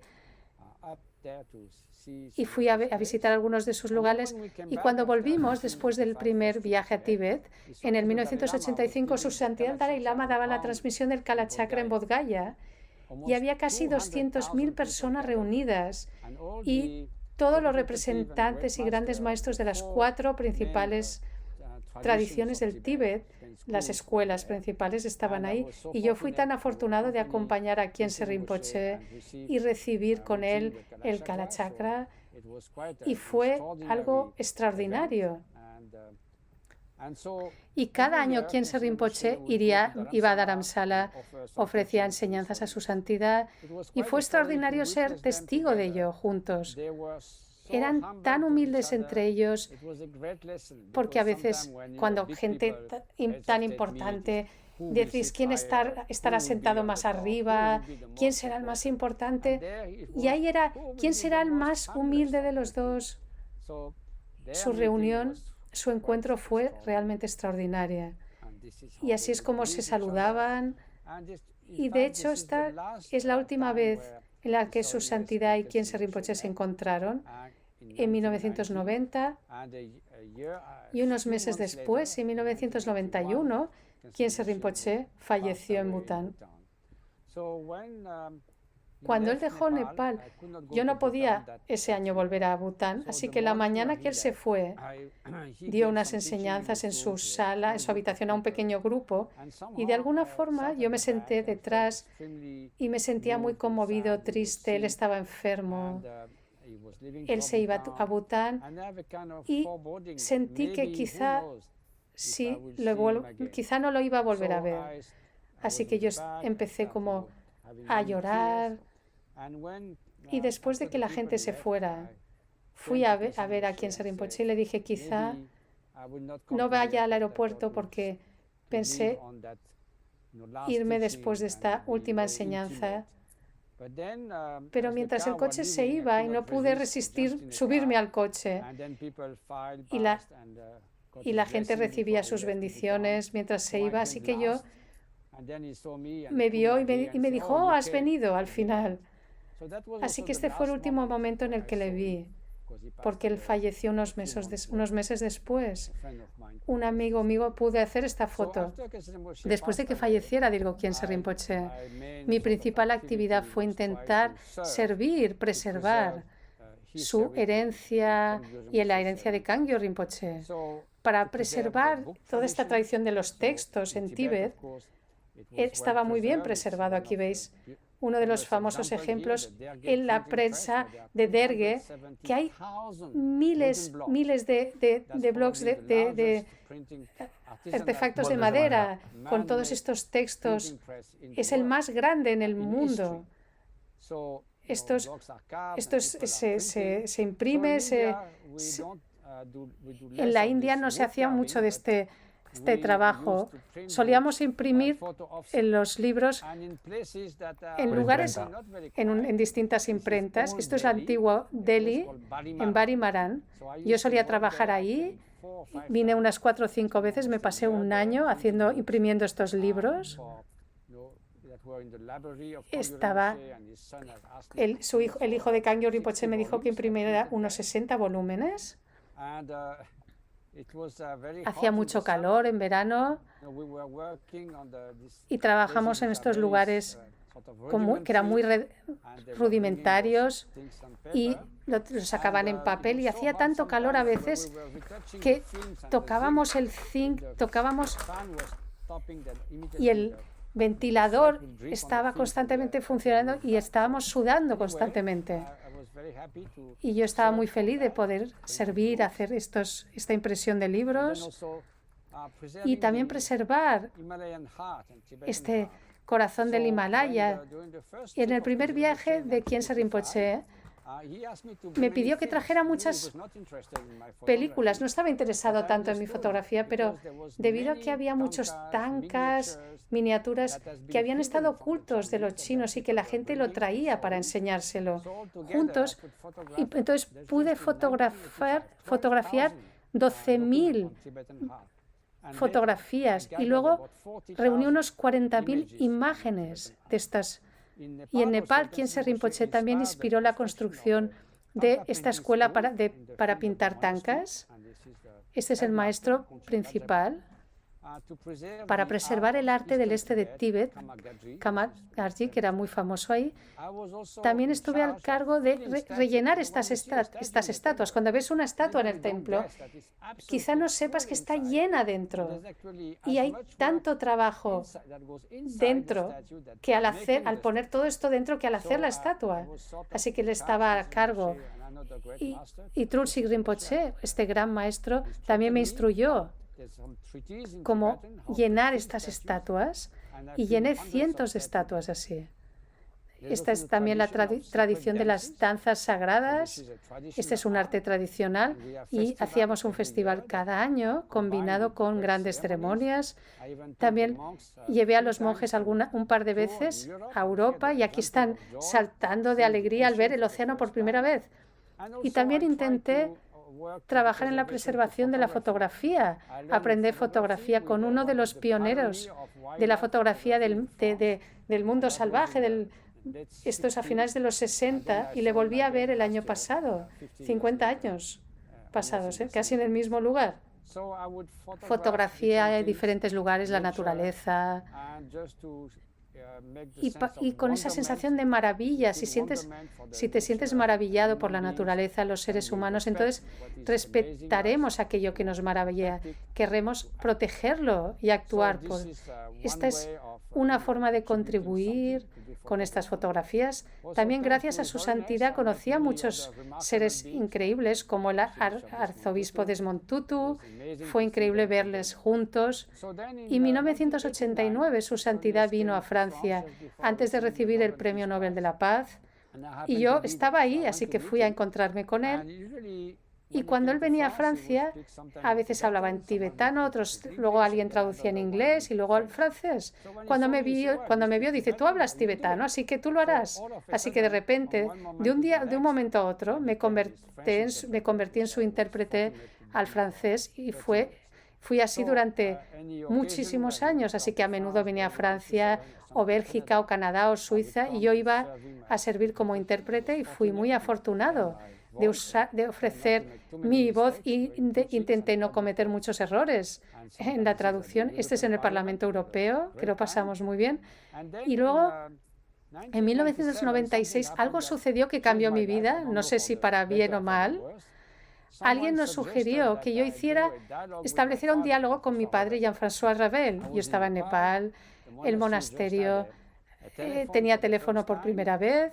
Y fui a visitar algunos de sus lugares. Y cuando volvimos, después del primer viaje a Tíbet, en el 1985, Su Santidad Dalai Lama daba la transmisión del Kalachakra en Bodh Gaya y había casi 200.000 personas reunidas y todos los representantes y grandes maestros de las 4 principales tradiciones del Tíbet, las escuelas principales estaban ahí, y yo fui tan afortunado de acompañar a Khyentse Rinpoche y recibir con él el Kalachakra, y fue algo extraordinario. Y cada año Khyentse Rinpoche iba a Dharamsala, ofrecía enseñanzas a su santidad, y fue extraordinario ser testigo de ello juntos. Eran tan humildes entre ellos, porque a veces cuando gente tan importante decís quién estará sentado más arriba, quién será el más importante, y ahí era quién será el más humilde de los dos. Su reunión, su encuentro fue realmente extraordinaria. Y así es como se saludaban, y de hecho esta es la última vez en la que Su Santidad y Khyentse Rinpoche se encontraron, en 1990, y unos meses después, en 1991, Khyentse Rinpoche falleció en Bután. Cuando él dejó Nepal, yo no podía ese año volver a Bután, así que la mañana que él se fue, dio unas enseñanzas en su sala, en su habitación, a un pequeño grupo, y de alguna forma yo me senté detrás y me sentía muy conmovido, triste. Él estaba enfermo. Él se iba a Bután y sentí que quizá no lo iba a volver a ver. Así que yo empecé como a llorar, y después de que la gente se fuera, fui a ver a Khyentse Rinpoche y le dije quizá no vaya al aeropuerto porque pensé irme después de esta última enseñanza. Pero mientras el coche se iba y no pude resistir subirme al coche, y la gente recibía sus bendiciones mientras se iba, así que yo me vio y me dijo, oh, has venido al final. Así que este fue el último momento en el que le vi. porque él falleció unos meses después. Un amigo mío pudo hacer esta foto. Después de que falleciera Dilgo Khyentse Rinpoche, mi principal actividad fue intentar servir, preservar su herencia y la herencia de Kangyo Rinpoche. Para preservar toda esta tradición de los textos en Tíbet, estaba muy bien preservado. Aquí veis uno de los famosos ejemplos en la prensa de Derge, que hay miles de blogs de artefactos de madera con todos estos textos. Es el más grande en el mundo. Esto se imprime. En la India no se hacía mucho de este trabajo. Solíamos imprimir en los libros en lugares, en distintas imprentas. Esto es el antiguo Delhi, en Barimaran. Yo solía trabajar ahí. Vine unas 4 o 5 veces. Me pasé un año imprimiendo estos libros. El hijo de Kangyo Rinpoche me dijo que imprimiera unos 60 volúmenes. Hacía mucho calor en verano y trabajamos en estos lugares que eran muy rudimentarios y los sacaban en papel, y hacía tanto calor a veces que tocábamos el zinc, y el ventilador estaba constantemente funcionando y estábamos sudando constantemente. Y yo estaba muy feliz de poder servir, hacer esta impresión de libros y también preservar este corazón del Himalaya. Y en el primer viaje de Khyentse Rinpoche me pidió que trajera muchas películas. No estaba interesado tanto en mi fotografía, pero debido a que había muchos tankas, miniaturas que habían estado ocultos de los chinos y que la gente lo traía para enseñárselo juntos, y entonces pude fotografiar 12.000 fotografías y luego reuní unos 40.000 imágenes de estas. Y en Nepal, Khyentse Rinpoche también inspiró la construcción de esta escuela para pintar tankas. Este es el maestro principal. Para preservar el arte del este de Tíbet, Kamal Gargi, que era muy famoso ahí, también estuve al cargo de rellenar estas estatuas. Cuando ves una estatua en el templo, quizá no sepas que está llena dentro. Y hay tanto trabajo dentro que al poner todo esto dentro, que al hacer la estatua. Así que él estaba a cargo. Y Trulsi Rinpoche, este gran maestro, también me instruyó cómo llenar estas estatuas, y llené cientos de estatuas así. Esta es también la tradición de las danzas sagradas. Este es un arte tradicional y hacíamos un festival cada año combinado con grandes ceremonias. También llevé a los monjes un par de veces a Europa, y aquí están saltando de alegría al ver el océano por primera vez. Y también intenté trabajar en la preservación de la fotografía. Aprender fotografía con uno de los pioneros de la fotografía del mundo salvaje. Esto es a finales de los 60, y le volví a ver el año pasado, 50 años pasados, casi en el mismo lugar. Fotografía de diferentes lugares, la naturaleza. Y con esa sensación de maravilla, si te sientes maravillado por la naturaleza, los seres humanos, entonces respetaremos aquello que nos maravilla, querremos protegerlo y actuar por. Esta es una forma de contribuir con estas fotografías. También gracias a su santidad conocí a muchos seres increíbles, como el arzobispo Desmond Tutu. Fue increíble verles juntos. Y en 1989 su santidad vino a Francia antes de recibir el Premio Nobel de la Paz. Y yo estaba ahí, así que fui a encontrarme con él. Y cuando él venía a Francia, a veces hablaba en tibetano, luego alguien traducía en inglés y luego al francés. Cuando me vio, dice: tú hablas tibetano, así que tú lo harás. Así que de repente, de un momento a otro, me convertí en su intérprete al francés, y fui así durante muchísimos años. Así que a menudo venía a Francia o Bélgica o Canadá o Suiza, y yo iba a servir como intérprete, y fui muy afortunado de ofrecer mi voz y intenté no cometer muchos errores en la traducción. Este es en el Parlamento Europeo, que lo pasamos muy bien. Y luego, en 1996, algo sucedió que cambió mi vida, no sé si para bien o mal. Alguien nos sugirió que yo estableciera un diálogo con mi padre, Jean-François Ravel. Yo estaba en Nepal, el monasterio, tenía teléfono por primera vez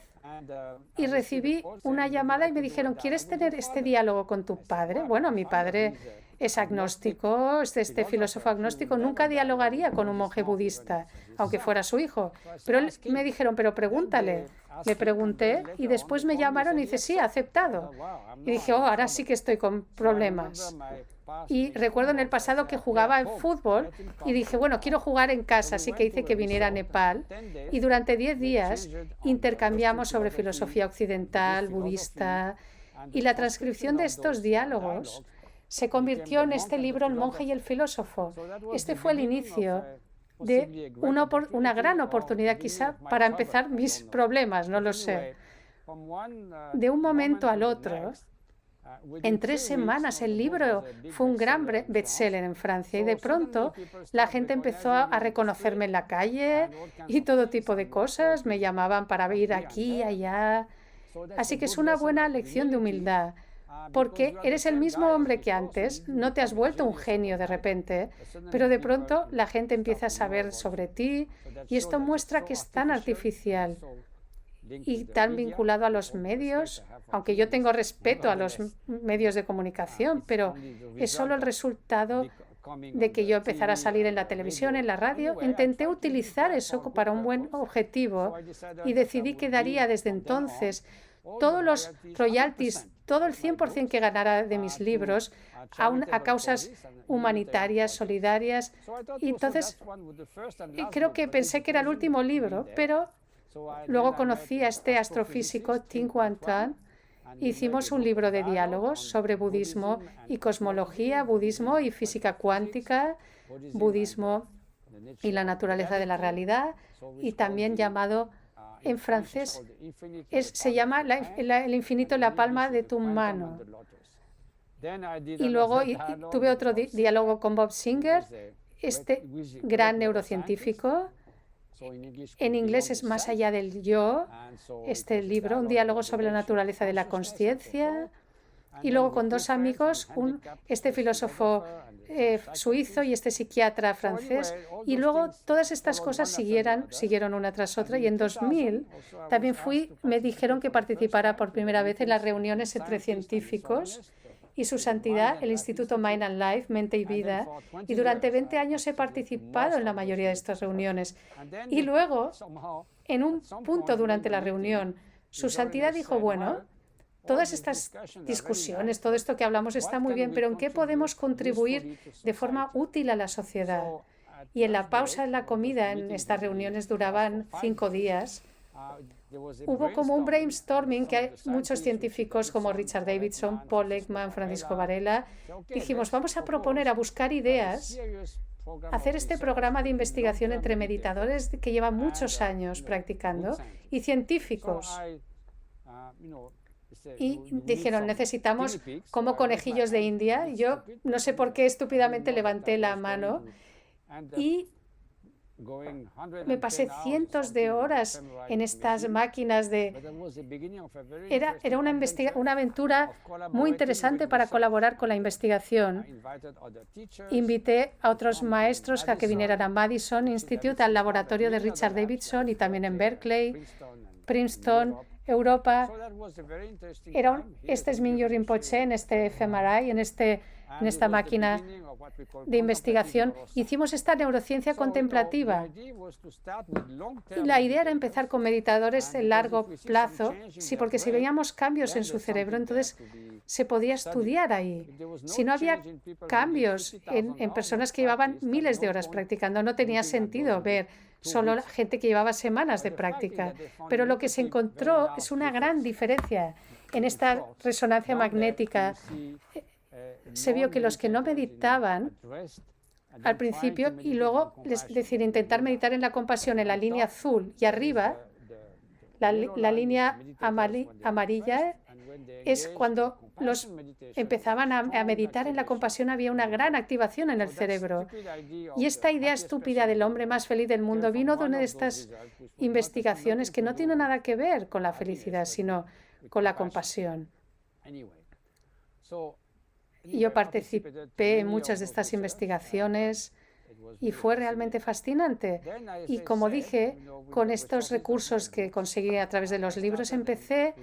y recibí una llamada y me dijeron, ¿quieres tener este diálogo con tu padre? Bueno, mi padre es agnóstico, este filósofo agnóstico, nunca dialogaría con un monje budista, aunque fuera su hijo. Pero me dijeron, pero pregúntale. Le pregunté y después me llamaron y dice, sí, aceptado. Y dije, oh, ahora sí que estoy con problemas. Y recuerdo en el pasado que jugaba al fútbol y dije, bueno, quiero jugar en casa, así que hice que viniera a Nepal. Y durante 10 días intercambiamos sobre filosofía occidental, budista. Y la transcripción de estos diálogos se convirtió en este libro, El monje y el filósofo. Este fue el inicio de una gran oportunidad quizá para empezar mis problemas, no lo sé. De un momento al otro, en 3 semanas el libro fue un gran bestseller en Francia y de pronto la gente empezó a reconocerme en la calle y todo tipo de cosas, me llamaban para ir aquí, allá. Así que es una buena lección de humildad. Porque eres el mismo hombre que antes, no te has vuelto un genio de repente, pero de pronto la gente empieza a saber sobre ti y esto muestra que es tan artificial y tan vinculado a los medios, aunque yo tengo respeto a los medios de comunicación, pero es solo el resultado de que yo empezara a salir en la televisión, en la radio. Intenté utilizar eso para un buen objetivo y decidí que daría desde entonces todos los royalties, todo el 100% que ganara de mis libros a causas humanitarias, solidarias. Y entonces creo que pensé que era el último libro, pero luego conocí a este astrofísico, Tin Quan Tran. Hicimos un libro de diálogos sobre budismo y cosmología, budismo y física cuántica, budismo y la naturaleza de la realidad, y también llamado en francés, se llama El infinito en la palma de tu mano. Y luego tuve otro diálogo con Bob Singer, este gran neurocientífico. En inglés es Más allá del yo, este libro, un diálogo sobre la naturaleza de la consciencia. Y luego con 2 amigos, este filósofo suizo y este psiquiatra francés. Y luego todas estas cosas siguieron una tras otra. Y en 2000 también me dijeron que participara por primera vez en las reuniones entre científicos y su santidad, el Instituto Mind and Life, Mente y Vida. Y durante 20 años he participado en la mayoría de estas reuniones. Y luego, en un punto durante la reunión, su santidad dijo, bueno, todas estas discusiones, todo esto que hablamos está muy bien, pero ¿en qué podemos contribuir de forma útil a la sociedad? Y en la pausa de la comida, en estas reuniones duraban 5 días, hubo como un brainstorming que hay muchos científicos como Richard Davidson, Paul Ekman, Francisco Varela. Dijimos, vamos a proponer, a buscar ideas, hacer este programa de investigación entre meditadores que llevan muchos años practicando y científicos. Y dijeron, necesitamos como conejillos de India. Yo no sé por qué estúpidamente levanté la mano y me pasé cientos de horas en estas máquinas Era una aventura muy interesante para colaborar con la investigación. Invité a otros maestros a que vinieran a Madison Institute, al laboratorio de Richard Davidson y también en Berkeley, Princeton, Europa. Este es Mingyur Rinpoche en este fMRI, en esta máquina de investigación. Hicimos esta neurociencia contemplativa. Y la idea era empezar con meditadores en largo plazo, sí, porque si veíamos cambios en su cerebro, entonces se podía estudiar ahí. Si no había cambios en personas que llevaban miles de horas practicando, no tenía sentido ver solo gente que llevaba semanas de práctica. Pero lo que se encontró es una gran diferencia en esta resonancia magnética. Se vio que los que no meditaban al principio y luego intentar meditar en la compasión en la línea azul y arriba, la línea amarilla, es cuando los empezaban a meditar en la compasión, había una gran activación en el cerebro. Y esta idea estúpida del hombre más feliz del mundo vino de una de estas investigaciones que no tiene nada que ver con la felicidad, sino con la compasión. Yo participé en muchas de estas investigaciones y fue realmente fascinante. Y como dije, con estos recursos que conseguí a través de los libros, empecé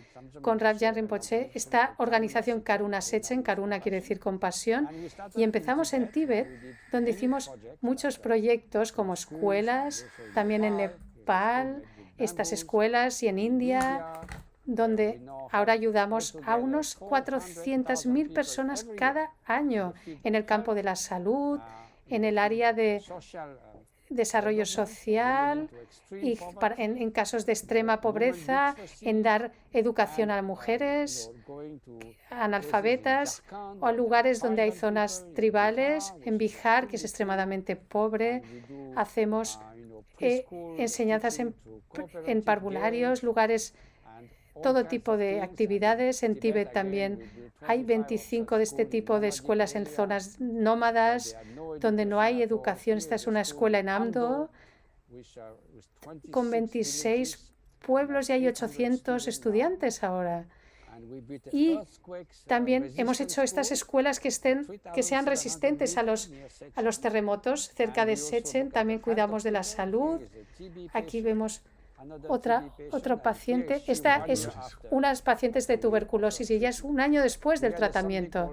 con Rabjan Rinpoche, esta organización Karuna Sechen, Karuna quiere decir compasión, y empezamos en Tíbet, donde hicimos muchos proyectos como escuelas, también en Nepal, estas escuelas, y en India, donde ahora ayudamos a unos 400.000 personas cada año en el campo de la salud, en el área de desarrollo social y en casos de extrema pobreza, en dar educación a mujeres analfabetas o a lugares donde hay zonas tribales. En Bihar, que es extremadamente pobre, hacemos enseñanzas en parvularios, lugares, todo tipo de actividades. En Tíbet también hay 25 de este tipo de escuelas en zonas nómadas donde no hay educación. Esta es una escuela en Amdo con 26 pueblos y hay 800 estudiantes ahora. Y también hemos hecho estas escuelas que sean resistentes a los terremotos cerca de Sechen. También cuidamos de la salud. Aquí vemos otro paciente. Esta es unas pacientes de tuberculosis y ya es un año después del tratamiento.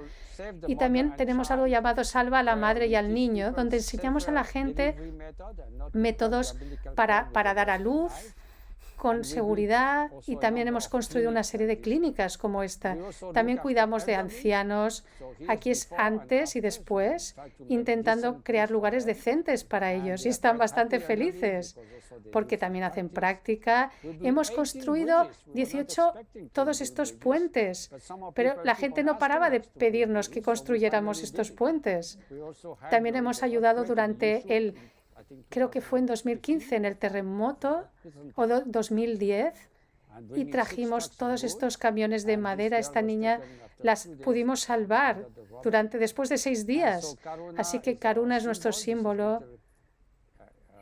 Y también tenemos algo llamado Salva a la Madre y al Niño, donde enseñamos a la gente métodos para dar a luz con seguridad, y también hemos construido una serie de clínicas como esta. También cuidamos de ancianos. Aquí es antes y después, intentando crear lugares decentes para ellos, y están bastante felices porque también hacen práctica. Hemos construido 18 todos estos puentes, pero la gente no paraba de pedirnos que construyéramos estos puentes. También hemos ayudado durante creo que fue en 2015, en el terremoto, o 2010, y trajimos todos estos camiones de madera. Esta niña las pudimos salvar después de 6 días. Así que Karuna es nuestro símbolo,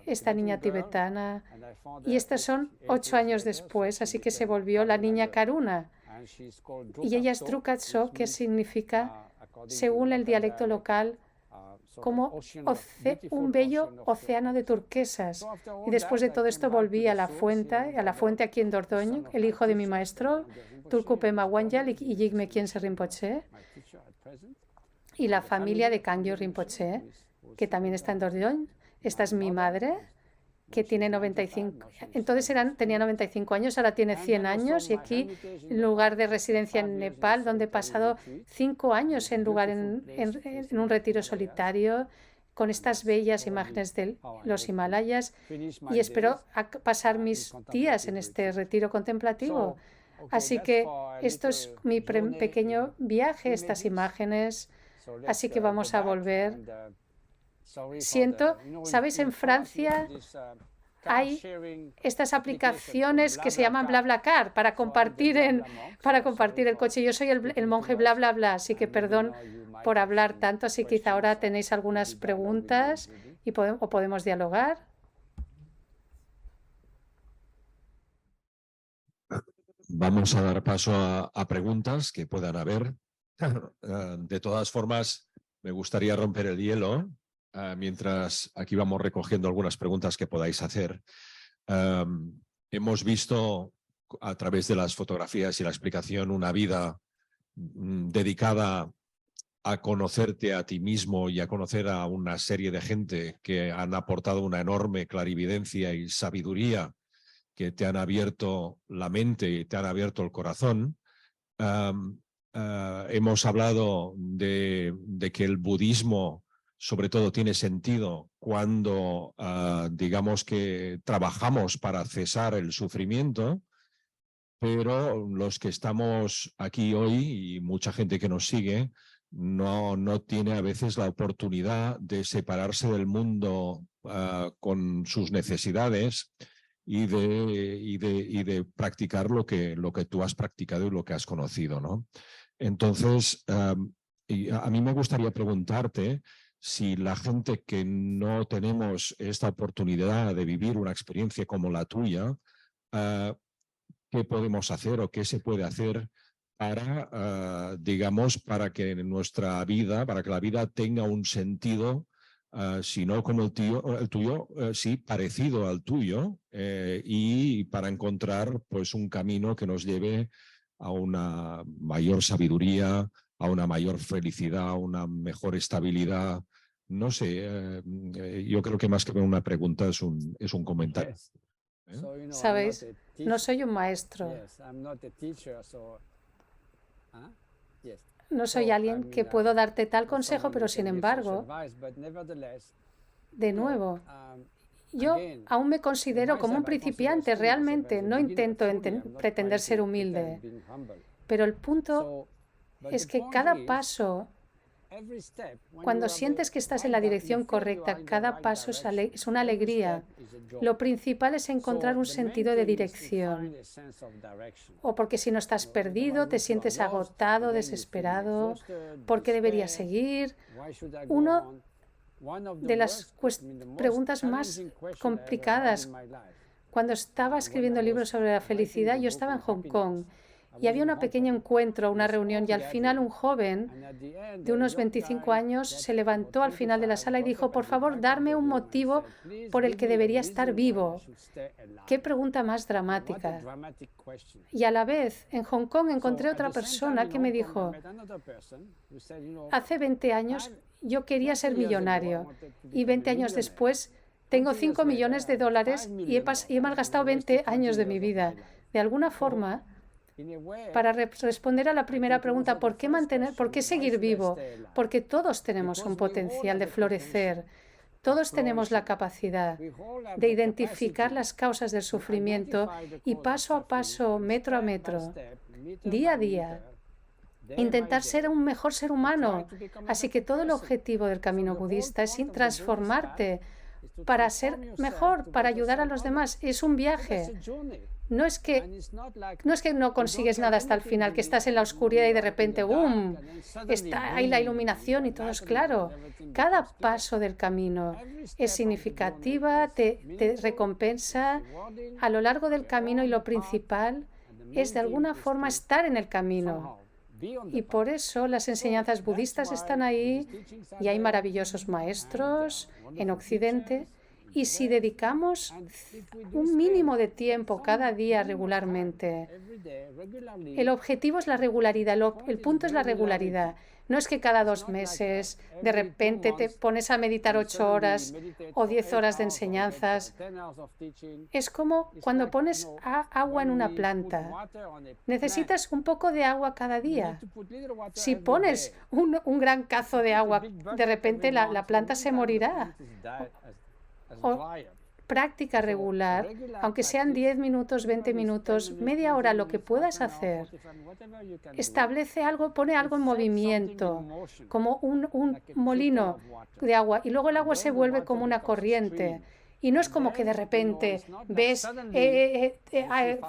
esta niña tibetana. Y estos son 8 años después, así que se volvió la niña Karuna. Y ella es Drukatso, que significa, según el dialecto local, como un bello océano de turquesas. Y después de todo esto volví a la fuente aquí en Dordogne, el hijo de mi maestro, Tulku Pema Wangyal y Jigme Khyentse Rinpoche, y la familia de Kangyo Rinpoche, que también está en Dordogne. Esta es mi madre, que tiene 95. Entonces tenía 95 años, ahora tiene 100 años, y aquí, en lugar de residencia en Nepal, donde he pasado 5 años en un retiro solitario, con estas bellas imágenes de los Himalayas, y espero pasar mis días en este retiro contemplativo. Así que esto es mi pequeño viaje, estas imágenes, así que vamos a volver. ¿Sabéis? En Francia hay estas aplicaciones que se llaman BlaBlaCar para compartir el coche. Yo soy el monje BlaBlaBla, así que perdón por hablar tanto. Así que quizá ahora tenéis algunas preguntas o podemos dialogar. Vamos a dar paso a preguntas que puedan haber. De todas formas, me gustaría romper el hielo. Mientras aquí vamos recogiendo algunas preguntas que podáis hacer. Hemos visto a través de las fotografías y la explicación una vida dedicada a conocerte a ti mismo y a conocer a una serie de gente que han aportado una enorme clarividencia y sabiduría, que te han abierto la mente y te han abierto el corazón. Hemos hablado de que el budismo sobre todo tiene sentido cuando, digamos que trabajamos para cesar el sufrimiento, pero los que estamos aquí hoy y mucha gente que nos sigue no tiene a veces la oportunidad de separarse del mundo con sus necesidades y de practicar lo que tú has practicado y lo que has conocido, ¿no? Entonces, y a mí me gustaría preguntarte si la gente que no tenemos esta oportunidad de vivir una experiencia como la tuya, ¿qué podemos hacer o qué se puede hacer para, digamos, para que nuestra vida, para que la vida tenga un sentido, si no como el tuyo, sí, parecido al tuyo, y para encontrar pues un camino que nos lleve a una mayor sabiduría, a una mayor felicidad, a una mejor estabilidad? No sé, yo creo que más que una pregunta es un comentario. ¿Sabéis? No soy un maestro. No soy alguien que puedo darte tal consejo, pero sin embargo, de nuevo, yo aún me considero como un principiante, realmente. No intento pretender ser humilde. Pero el punto es que cada paso, cuando sientes que estás en la dirección correcta, cada paso es una alegría. Lo principal es encontrar un sentido de dirección. O porque si no estás perdido, te sientes agotado, desesperado, ¿por qué deberías seguir? Una de las preguntas más complicadas. Cuando estaba escribiendo libros sobre la felicidad, yo estaba en Hong Kong. Y había un pequeño encuentro, una reunión, y al final un joven de unos 25 años se levantó al final de la sala y dijo: por favor, darme un motivo por el que debería estar vivo. ¡Qué pregunta más dramática! Y a la vez, en Hong Kong encontré otra persona que me dijo: hace 20 años yo quería ser millonario y 20 años después tengo 5 millones de dólares y he malgastado 20 años de mi vida. De alguna forma, para responder a la primera pregunta, ¿por qué seguir vivo? Porque todos tenemos un potencial de florecer. Todos tenemos la capacidad de identificar las causas del sufrimiento y paso a paso, metro a metro, día a día, intentar ser un mejor ser humano. Así que todo el objetivo del camino budista es transformarte para ser mejor, para ayudar a los demás. Es un viaje. No es que no consigues nada hasta el final, que estás en la oscuridad y de repente ¡bum! Está ahí la iluminación y todo es claro. Cada paso del camino es significativa, te recompensa a lo largo del camino, y lo principal es de alguna forma estar en el camino. Y por eso las enseñanzas budistas están ahí y hay maravillosos maestros en Occidente. Y si dedicamos un mínimo de tiempo cada día regularmente, el objetivo es la regularidad, el punto es la regularidad. No es que cada 2 meses de repente te pones a meditar 8 horas o 10 horas de enseñanzas. Es como cuando pones agua en una planta. Necesitas un poco de agua cada día. Si pones un gran cazo de agua, de repente la planta se morirá. O práctica regular, aunque sean 10 minutos, 20 minutos, media hora, lo que puedas hacer. Establece algo, pone algo en movimiento, como un molino de agua, y luego el agua se vuelve como una corriente. Y no es como que de repente ves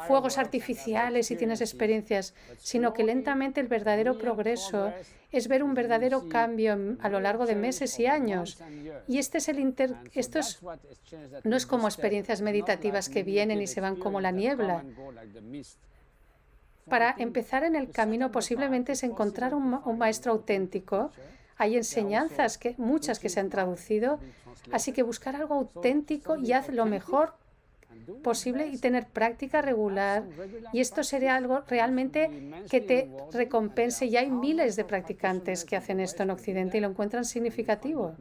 fuegos artificiales y tienes experiencias, sino que lentamente el verdadero progreso es ver un verdadero cambio a lo largo de meses y años. Y no es como experiencias meditativas que vienen y se van como la niebla. Para empezar en el camino posiblemente es encontrar un maestro auténtico. Hay enseñanzas, muchas que se han traducido, así que buscar algo auténtico y haz lo mejor posible y tener práctica regular. Y esto sería algo realmente que te recompense. Y hay miles de practicantes que hacen esto en Occidente y lo encuentran significativo.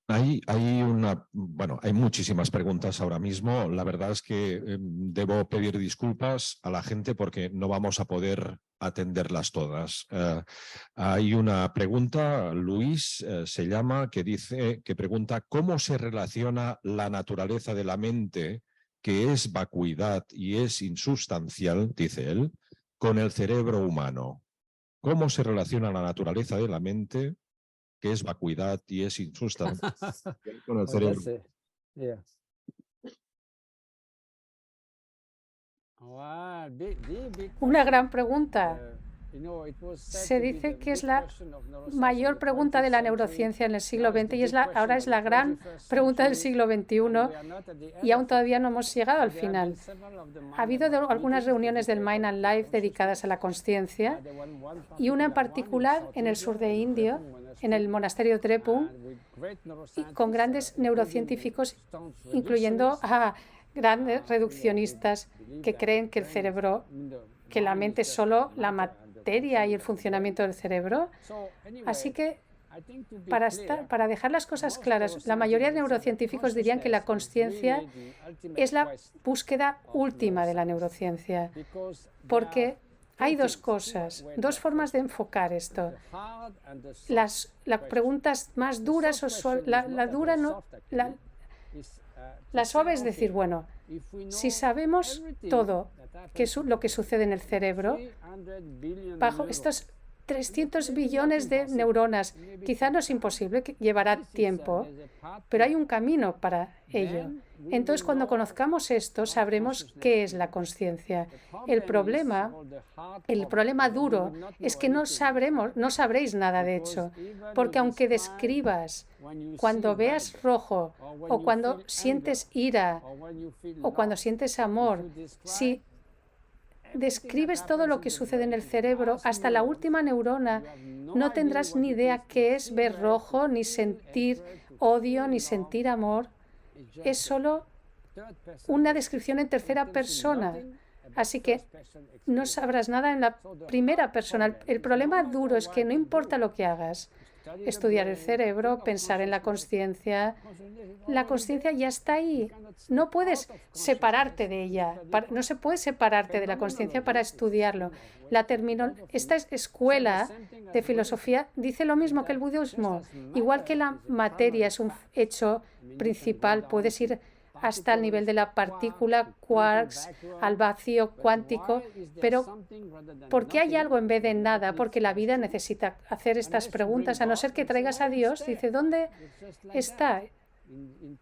Hay muchísimas preguntas ahora mismo. La verdad es que debo pedir disculpas a la gente porque no vamos a poder atenderlas todas. Hay una pregunta, Luis se llama, que pregunta: ¿cómo se relaciona la naturaleza de la mente, que es vacuidad y es insustancial, dice él, con el cerebro humano? ¿Cómo se relaciona la naturaleza de la mente que es vacuidad y es insustancia con el cerebro. Una gran pregunta. Se dice que es la mayor pregunta de la neurociencia en el siglo XX y ahora es la gran pregunta del siglo XXI y aún todavía no hemos llegado al final. Ha habido algunas reuniones del Mind and Life dedicadas a la consciencia y una en particular en el sur de India, en el monasterio Drepung, con grandes neurocientíficos, incluyendo a grandes reduccionistas que creen que el cerebro, que la mente es solo la materia y el funcionamiento del cerebro. Así que, para dejar las cosas claras, la mayoría de neurocientíficos dirían que la consciencia es la búsqueda última de la neurociencia, porque hay dos cosas, dos formas de enfocar esto. Las preguntas más duras o suaves, la dura no, la suave es decir, bueno, si sabemos todo lo que sucede en el cerebro, bajo estos 300 billones de neuronas, quizá no es imposible, que llevará tiempo, pero hay un camino para ello. Entonces, cuando conozcamos esto, sabremos qué es la consciencia. El problema duro es que no sabréis nada de hecho, porque aunque describas cuando veas rojo, o cuando sientes ira, o cuando sientes amor, si describes todo lo que sucede en el cerebro, hasta la última neurona, no tendrás ni idea qué es ver rojo, ni sentir odio, ni sentir amor. Es solo una descripción en tercera persona. Así que no sabrás nada en la primera persona. El problema duro es que no importa lo que hagas, estudiar el cerebro, pensar en la consciencia ya está ahí. No puedes separarte de ella. No se puede separarte de la consciencia para estudiarlo. Esta escuela de filosofía dice lo mismo que el budismo. Igual que la materia es un hecho principal, puedes ir hasta el nivel de la partícula, quarks, al vacío cuántico, pero ¿por qué hay algo en vez de nada? Porque la vida necesita hacer estas preguntas, a no ser que traigas a Dios. Dice, ¿dónde está?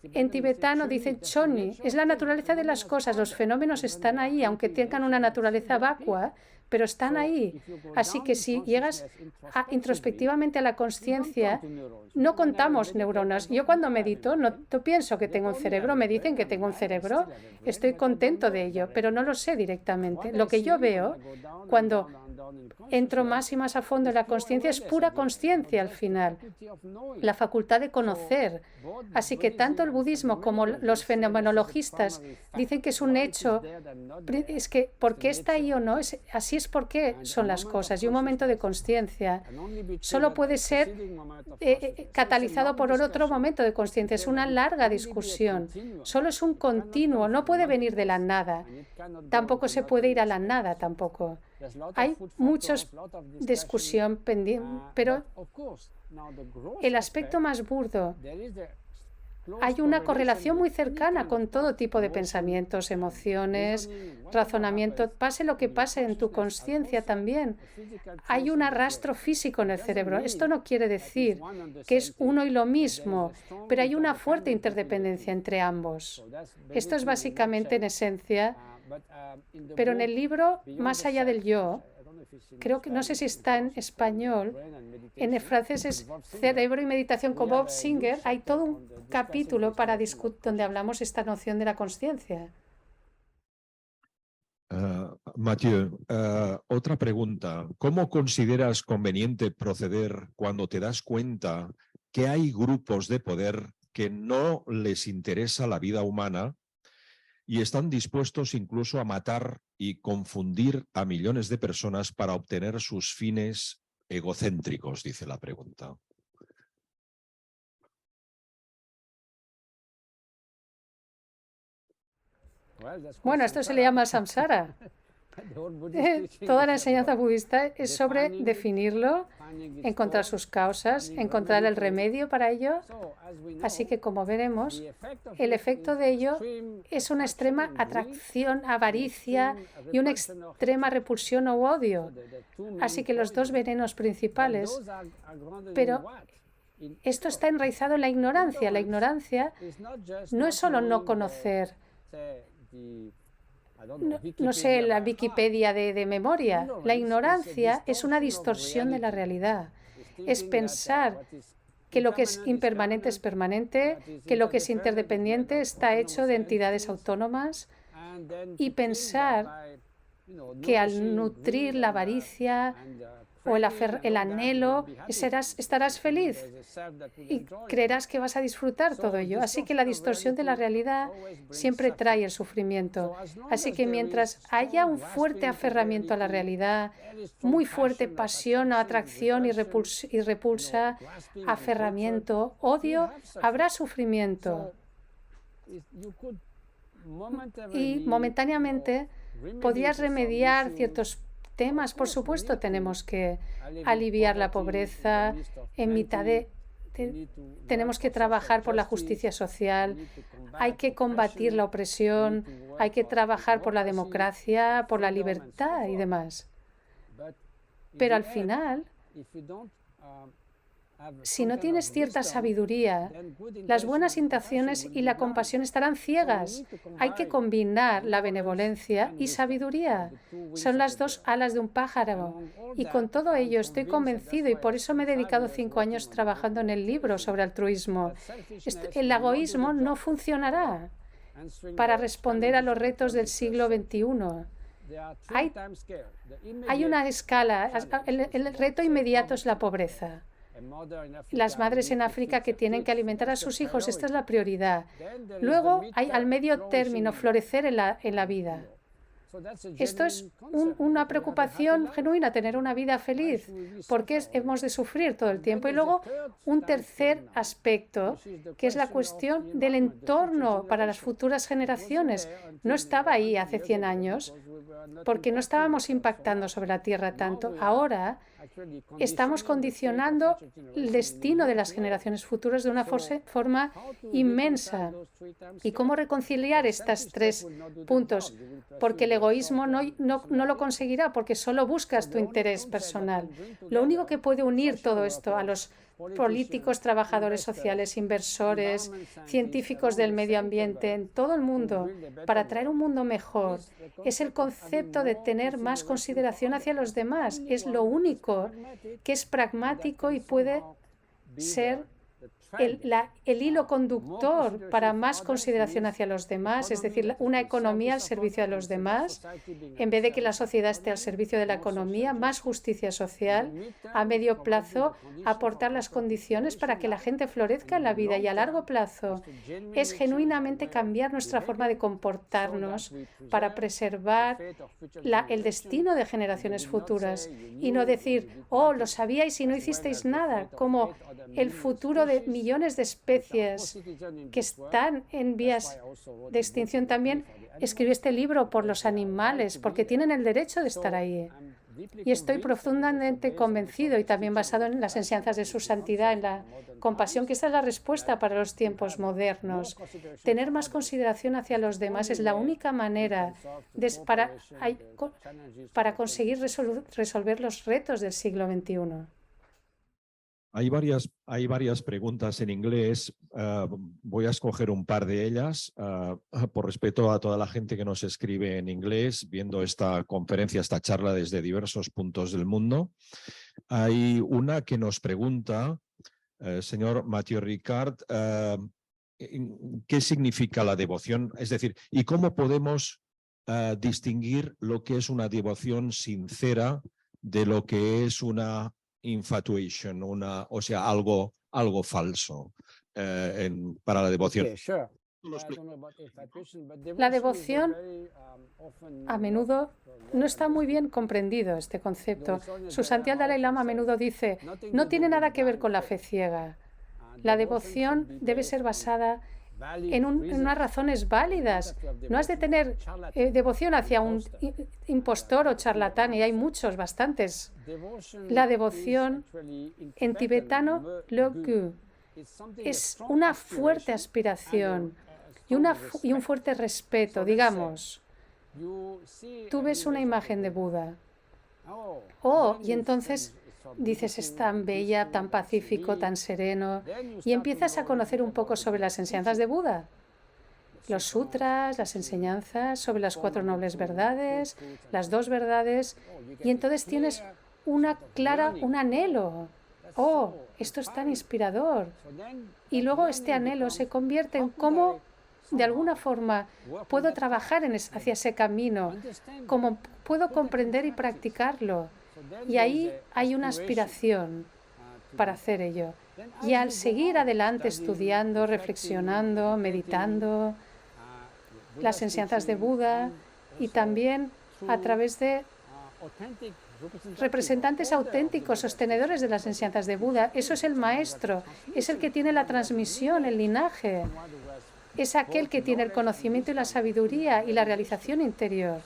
En tibetano dice Choni, es la naturaleza de las cosas, los fenómenos están ahí, aunque tengan una naturaleza vacua, pero están ahí. Así que si llegas introspectivamente a la consciencia, no contamos neuronas. Yo cuando medito no pienso que tengo un cerebro, me dicen que tengo un cerebro, estoy contento de ello, pero no lo sé directamente. Lo que yo veo cuando entro más y más a fondo en la consciencia es pura consciencia al final, la facultad de conocer. Así que tanto el budismo como los fenomenologistas dicen que es un hecho, es que ¿por qué está ahí o no? Así es porque son las cosas. Y un momento de consciencia solo puede ser catalizado por otro momento de consciencia. Es una larga discusión. Solo es un continuo. No puede venir de la nada. Tampoco se puede ir a la nada tampoco. Hay muchos discusión pendiente, pero el aspecto más burdo, hay una correlación muy cercana con todo tipo de pensamientos, emociones, razonamiento. Pase lo que pase en tu consciencia también, hay un arrastro físico en el cerebro. Esto no quiere decir que es uno y lo mismo, pero hay una fuerte interdependencia entre ambos. Esto es básicamente en esencia, pero en el libro Más allá del yo, creo que no sé si está en español, en el francés es Cerebro y Meditación con Bob Singer, hay todo un capítulo para donde hablamos esta noción de la consciencia. Mathieu, otra pregunta. ¿Cómo consideras conveniente proceder cuando te das cuenta que hay grupos de poder que no les interesa la vida humana y están dispuestos incluso a matar y confundir a millones de personas para obtener sus fines egocéntricos? Dice la pregunta. Bueno, esto se le llama samsara. Toda la enseñanza budista es sobre definirlo, encontrar sus causas, encontrar el remedio para ello. Así que, como veremos, el efecto de ello es una extrema atracción, avaricia y una extrema repulsión o odio. Así que los dos venenos principales, pero Esto está enraizado en la ignorancia. La ignorancia no es solo no conocer, no sé, la Wikipedia de memoria. La ignorancia es una distorsión de la realidad. Es pensar que lo que es impermanente es permanente, que lo que es interdependiente está hecho de entidades autónomas, y pensar que al nutrir la avaricia o el anhelo estarás feliz y creerás que vas a disfrutar todo ello. Así que la distorsión de la realidad siempre trae el sufrimiento. Así que mientras haya un fuerte aferramiento a la realidad, muy fuerte pasión, atracción y repulsa, aferramiento, odio, habrá sufrimiento. Y momentáneamente podrías remediar ciertos temas. Por supuesto, tenemos que aliviar la pobreza en mitad de... Tenemos que trabajar por la justicia social, hay que combatir la opresión, hay que trabajar por la democracia, por la libertad y demás. Pero al final, si no tienes cierta sabiduría, las buenas intenciones y la compasión estarán ciegas. Hay que combinar la benevolencia y sabiduría. Son las dos alas de un pájaro. Y con todo ello estoy convencido, y por eso me he dedicado 5 años trabajando en el libro sobre altruismo. El egoísmo no funcionará para responder a los retos del siglo XXI. Hay una escala. El reto inmediato es la pobreza. Las madres en África que tienen que alimentar a sus hijos, esta es la prioridad. Luego hay al medio término, florecer en la vida. Esto es una preocupación genuina, tener una vida feliz, porque hemos de sufrir todo el tiempo. Y luego un tercer aspecto, que es la cuestión del entorno para las futuras generaciones. No estaba ahí hace 100 años, porque no estábamos impactando sobre la Tierra tanto. Ahora estamos condicionando el destino de las generaciones futuras de una forma inmensa. ¿Y cómo reconciliar estos 3 puntos? Porque el egoísmo no lo conseguirá, porque solo buscas tu interés personal. Lo único que puede unir todo esto a los políticos, trabajadores sociales, inversores, científicos del medio ambiente, en todo el mundo, para traer un mundo mejor, es el concepto de tener más consideración hacia los demás. Es lo único que es pragmático y puede ser el hilo conductor para más consideración hacia los demás, es decir, una economía al servicio de los demás, en vez de que la sociedad esté al servicio de la economía, más justicia social, a medio plazo, aportar las condiciones para que la gente florezca en la vida, y a largo plazo es genuinamente cambiar nuestra forma de comportarnos para preservar el destino de generaciones futuras y no decir, oh, lo sabíais y no hicisteis nada, como el futuro de millones de especies que están en vías de extinción. También escribí este libro por los animales, porque tienen el derecho de estar ahí. Y estoy profundamente convencido, y también basado en las enseñanzas de su santidad, en la compasión, que esa es la respuesta para los tiempos modernos. Tener más consideración hacia los demás es la única manera para conseguir resolver los retos del siglo XXI. Hay varias preguntas en inglés. Voy a escoger un par de ellas por respeto a toda la gente que nos escribe en inglés, viendo esta conferencia, esta charla desde diversos puntos del mundo. Hay una que nos pregunta, señor Mathieu Ricard, ¿qué significa la devoción? Es decir, ¿y cómo podemos distinguir lo que es una devoción sincera de lo que es una infatuation, o sea, algo falso para la devoción? La devoción a menudo no está muy bien comprendido, este concepto. Su santidad Dalai Lama a menudo dice, no tiene nada que ver con la fe ciega. La devoción debe ser basada en unas razones válidas. No has de tener devoción hacia un impostor o charlatán, y hay muchos, bastantes. La devoción en tibetano, Logyu, es una fuerte aspiración y un fuerte respeto. Digamos, tú ves una imagen de Buda. Oh, y entonces dices, es tan bella, tan pacífico, tan sereno, y empiezas a conocer un poco sobre las enseñanzas de Buda, los sutras, las enseñanzas sobre las 4 nobles verdades, las 2 verdades, y entonces tienes un anhelo. Oh, esto es tan inspirador. Y luego este anhelo se convierte en cómo, de alguna forma, puedo trabajar hacia ese camino, cómo puedo comprender y practicarlo. Y ahí hay una aspiración para hacer ello. Y al seguir adelante estudiando, reflexionando, meditando las enseñanzas de Buda y también a través de representantes auténticos, sostenedores de las enseñanzas de Buda, eso es el maestro, es el que tiene la transmisión, el linaje, es aquel que tiene el conocimiento y la sabiduría y la realización interior.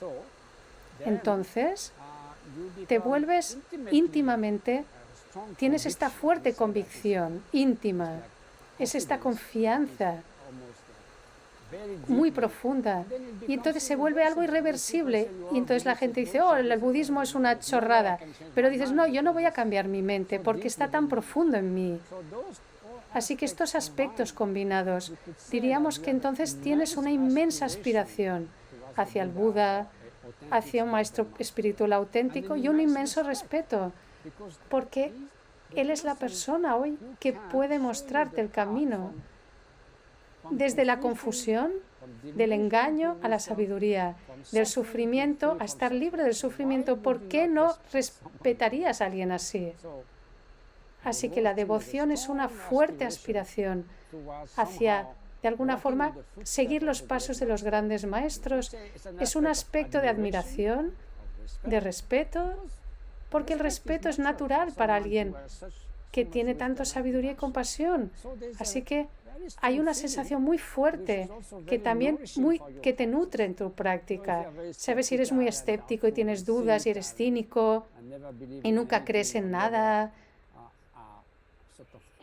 Entonces, te vuelves íntimamente, tienes esta fuerte convicción íntima, es esta confianza muy profunda, y entonces se vuelve algo irreversible, y entonces la gente dice, oh, el budismo es una chorrada, pero dices, no, yo no voy a cambiar mi mente porque está tan profundo en mí. Así que estos aspectos combinados, diríamos que entonces tienes una inmensa aspiración hacia el Buda, hacia un maestro espiritual auténtico y un inmenso respeto, porque él es la persona hoy que puede mostrarte el camino desde la confusión, del engaño a la sabiduría, del sufrimiento a estar libre del sufrimiento. ¿Por qué no respetarías a alguien así? Así que la devoción es una fuerte aspiración hacia, de alguna forma, seguir los pasos de los grandes maestros. Es un aspecto de admiración, de respeto, porque el respeto es natural para alguien que tiene tanto sabiduría y compasión. Así que hay una sensación muy fuerte que también que te nutre en tu práctica. Sabes, si eres muy escéptico y tienes dudas y eres cínico y nunca crees en nada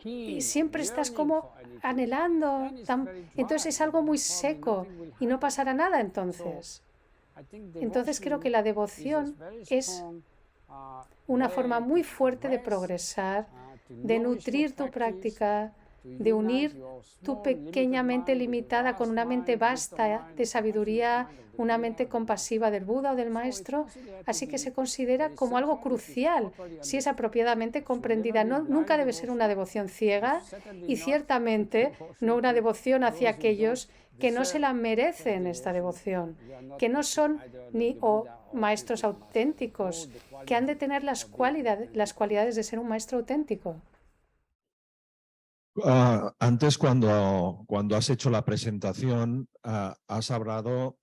y siempre estás como anhelando, entonces es algo muy seco y no pasará nada entonces. Entonces creo que la devoción es una forma muy fuerte de progresar, de nutrir tu práctica, de unir tu pequeña mente limitada con una mente vasta de sabiduría, una mente compasiva del Buda o del Maestro, así que se considera como algo crucial si es apropiadamente comprendida. Nunca debe ser una devoción ciega y ciertamente no una devoción hacia aquellos que no se la merecen esta devoción, que no son maestros auténticos, que han de tener las cualidades de ser un maestro auténtico. Antes, cuando has hecho la presentación, has hablado,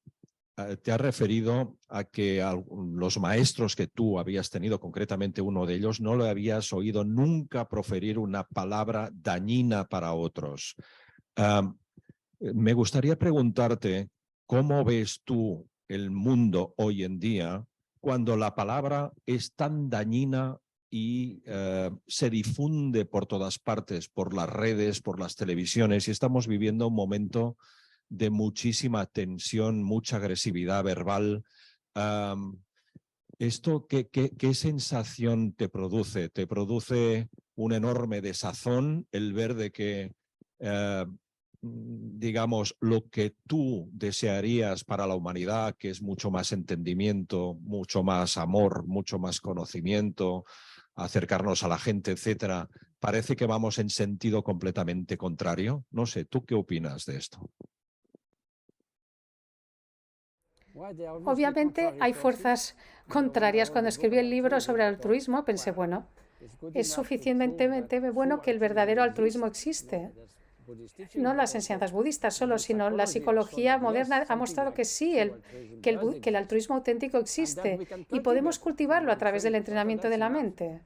te has referido a que los maestros que tú habías tenido, concretamente uno de ellos, no le habías oído nunca proferir una palabra dañina para otros. Me gustaría preguntarte, ¿cómo ves tú el mundo hoy en día cuando la palabra es tan dañina y se difunde por todas partes, por las redes, por las televisiones, y estamos viviendo un momento de muchísima tensión, mucha agresividad verbal? ¿Esto qué sensación te produce? ¿Te produce un enorme desazón el ver de que, digamos, lo que tú desearías para la humanidad, que es mucho más entendimiento, mucho más amor, mucho más conocimiento, acercarnos a la gente, etcétera, parece que vamos en sentido completamente contrario? No sé, ¿tú qué opinas de esto? Obviamente hay fuerzas contrarias. Cuando escribí el libro sobre el altruismo, pensé, bueno, es suficientemente bueno que el verdadero altruismo existe. No las enseñanzas budistas solo, sino la psicología moderna ha mostrado que sí, que el altruismo auténtico existe y podemos cultivarlo a través del entrenamiento de la mente.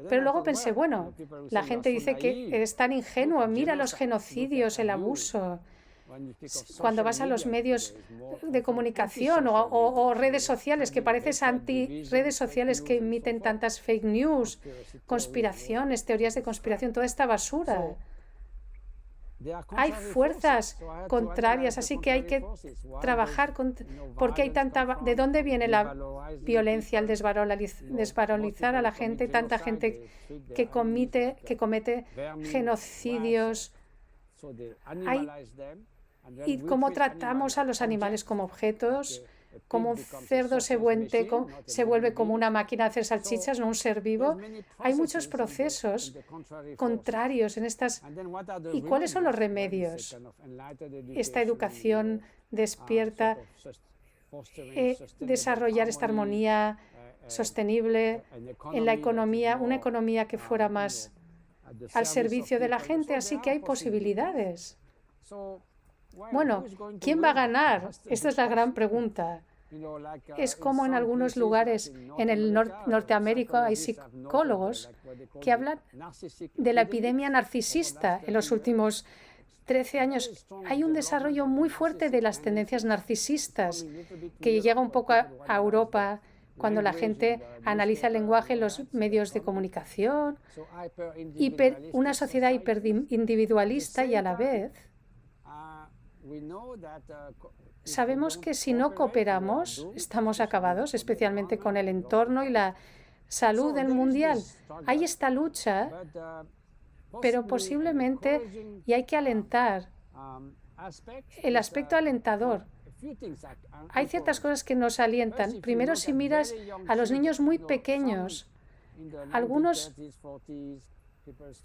Pero luego pensé, bueno, la gente dice que es tan ingenuo, mira los genocidios, el abuso. Cuando vas a los medios de comunicación o redes sociales, que pareces redes sociales que emiten tantas fake news, conspiraciones, teorías de conspiración, toda esta basura. Hay fuerzas contrarias, así que hay que trabajar porque hay ¿de dónde viene la violencia, el desvalorizar a la gente, tanta gente que comete genocidios? Y cómo tratamos a los animales como objetos, como un cerdo se vuelve como una máquina de hacer salchichas, no un ser vivo. Hay muchos procesos contrarios en estas. ¿Y cuáles son los remedios? Esta educación despierta, desarrollar esta armonía sostenible en la economía, una economía que fuera más al servicio de la gente, así que hay posibilidades. Bueno, ¿quién va a ganar? Esta es la gran pregunta. Es como en algunos lugares en el Norteamérica hay psicólogos que hablan de la epidemia narcisista en los últimos 13 años. Hay un desarrollo muy fuerte de las tendencias narcisistas que llega un poco a Europa cuando la gente analiza el lenguaje en los medios de comunicación, una sociedad hiperindividualista y a la vez sabemos que si no cooperamos estamos acabados, especialmente con el entorno y la salud del mundial. Hay esta lucha, pero posiblemente, y hay que alentar, el aspecto alentador. Hay ciertas cosas que nos alientan. Primero, si miras a los niños muy pequeños, algunos,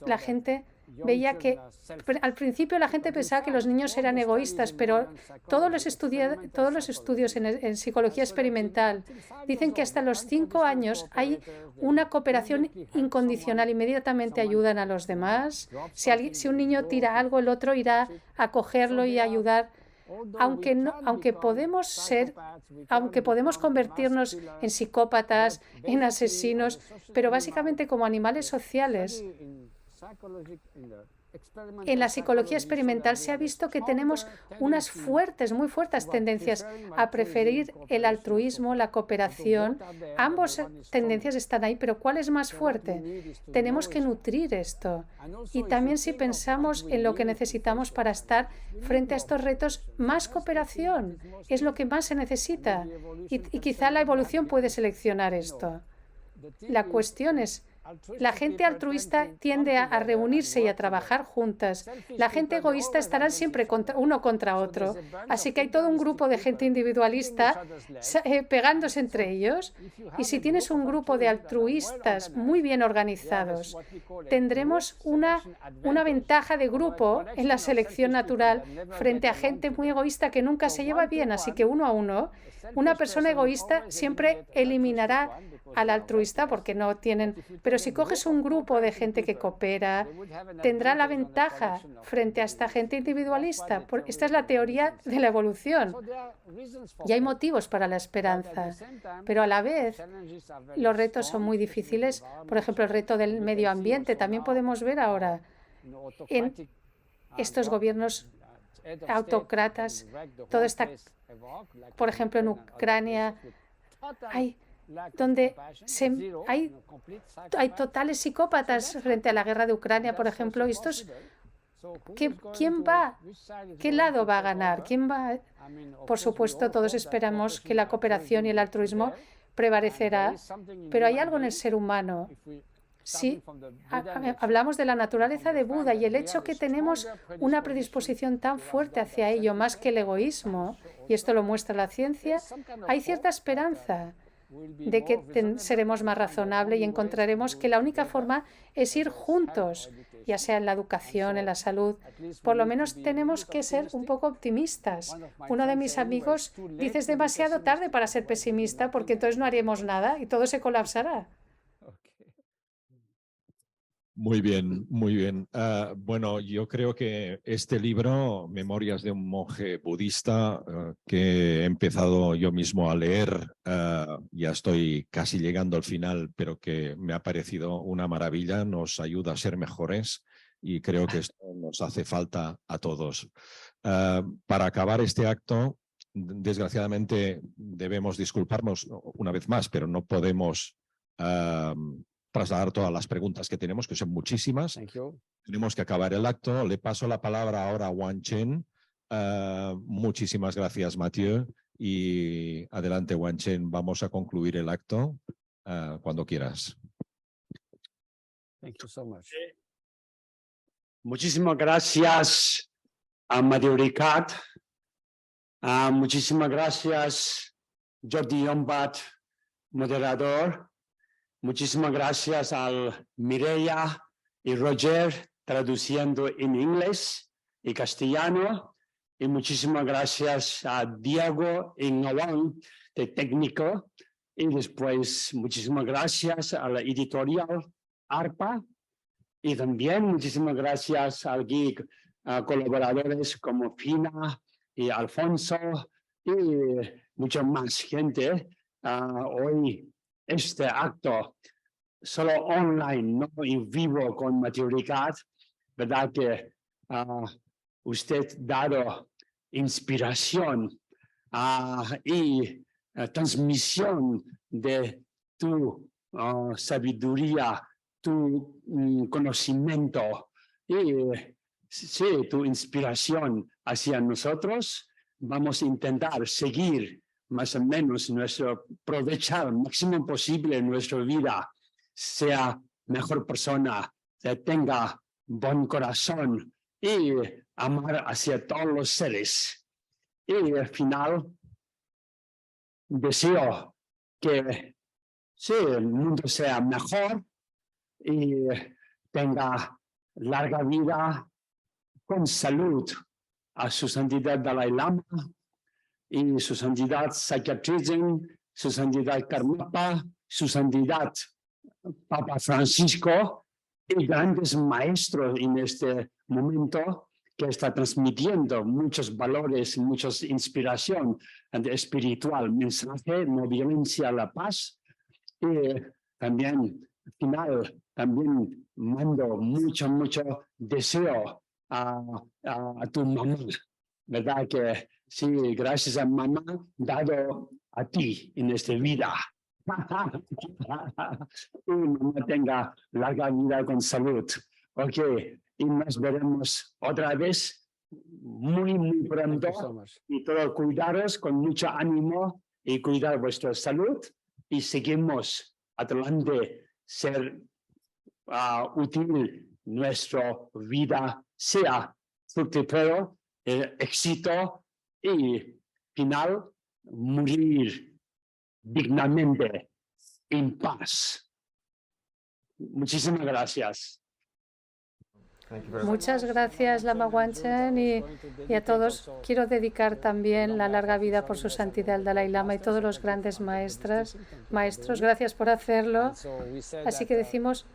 la gente veía que al principio la gente pensaba que los niños eran egoístas, pero todos los estudios en psicología experimental dicen que hasta los 5 años hay una cooperación incondicional, inmediatamente ayudan a los demás. Si un niño tira algo, el otro irá a cogerlo y a ayudar. Aunque podemos convertirnos en psicópatas, en asesinos, pero básicamente como animales sociales. En la psicología experimental se ha visto que tenemos unas muy fuertes tendencias a preferir el altruismo, la cooperación. Ambas tendencias están ahí, pero ¿cuál es más fuerte? Tenemos que nutrir esto. Y también si pensamos en lo que necesitamos para estar frente a estos retos, más cooperación es lo que más se necesita. Y quizá la evolución puede seleccionar esto. La cuestión es, la gente altruista tiende a reunirse y a trabajar juntas. La gente egoísta estará siempre uno contra otro. Así que hay todo un grupo de gente individualista pegándose entre ellos. Y si tienes un grupo de altruistas muy bien organizados, tendremos una ventaja de grupo en la selección natural frente a gente muy egoísta que nunca se lleva bien. Así que uno a uno, una persona egoísta siempre eliminará al altruista porque no tienen. Pero si coges un grupo de gente que coopera, tendrá la ventaja frente a esta gente individualista. Esta es la teoría de la evolución. Y hay motivos para la esperanza. Pero a la vez, los retos son muy difíciles. Por ejemplo, el reto del medio ambiente. También podemos ver ahora en estos gobiernos autócratas, por ejemplo, en Ucrania, donde hay totales psicópatas frente a la guerra de Ucrania, por ejemplo. ¿Qué lado va a ganar? Por supuesto, todos esperamos que la cooperación y el altruismo prevalecerá, pero hay algo en el ser humano. Sí, hablamos de la naturaleza de Buda y el hecho que tenemos una predisposición tan fuerte hacia ello, más que el egoísmo, y esto lo muestra la ciencia, hay cierta esperanza de que seremos más razonables y encontraremos que la única forma es ir juntos, ya sea en la educación, en la salud. Por lo menos tenemos que ser un poco optimistas. Uno de mis amigos dice: es demasiado tarde para ser pesimista porque entonces no haremos nada y todo se colapsará. Muy bien, muy bien. Bueno, yo creo que este libro, Memorias de un monje budista, que he empezado yo mismo a leer, ya estoy casi llegando al final, pero que me ha parecido una maravilla, nos ayuda a ser mejores y creo que esto nos hace falta a todos. Para acabar este acto, desgraciadamente debemos disculparnos una vez más, pero no podemos trasladar todas las preguntas que tenemos, que son muchísimas. Tenemos que acabar el acto. Le paso la palabra ahora a Wan Chen. Muchísimas gracias, Mathieu. Y adelante, Wan Chen. Vamos a concluir el acto cuando quieras. Muchísimas gracias a Mathieu Ricard. Muchísimas gracias, Jordi Llombat, moderador. Muchísimas gracias al Mireia y Roger, traduciendo en inglés y castellano. Y muchísimas gracias a Diego y Nawang, de técnico. Y después, muchísimas gracias a la editorial ARPA. Y también muchísimas gracias a colaboradores como Fina y Alfonso y mucha más gente. Hoy este acto solo online, no en vivo con Mathieu Ricard, verdad que usted dado inspiración y transmisión de tu sabiduría, tu conocimiento y sí, tu inspiración hacia nosotros. Vamos a intentar seguir más o menos aprovechar al máximo posible nuestra vida, sea mejor persona, tenga buen corazón y amar hacia todos los seres. Y al final, deseo que sí, el mundo sea mejor y tenga larga vida con salud a su santidad Dalai Lama y su santidad Sakya Trizin, su santidad Karmapa, su santidad Papa Francisco y grandes maestros en este momento que está transmitiendo muchos valores, mucha inspiración espiritual, mensaje, no violencia, la paz. Y también, al final, también mando mucho deseo a tu mamá, ¿verdad? Que sí, gracias a mamá, dado a ti en esta vida. Y mamá tenga larga vida con salud. Ok, y nos veremos otra vez muy pronto. Y todos cuidaros con mucho ánimo y cuidar vuestra salud. Y seguimos adelante, ser útil nuestra vida, sea fructífero, éxito y final, morir dignamente, en paz. Muchísimas gracias. Muchas gracias, Lama Wan Chen, y a todos. Quiero dedicar también la larga vida por su santidad el Dalai Lama y todos los grandes maestros. Gracias por hacerlo. Así que decimos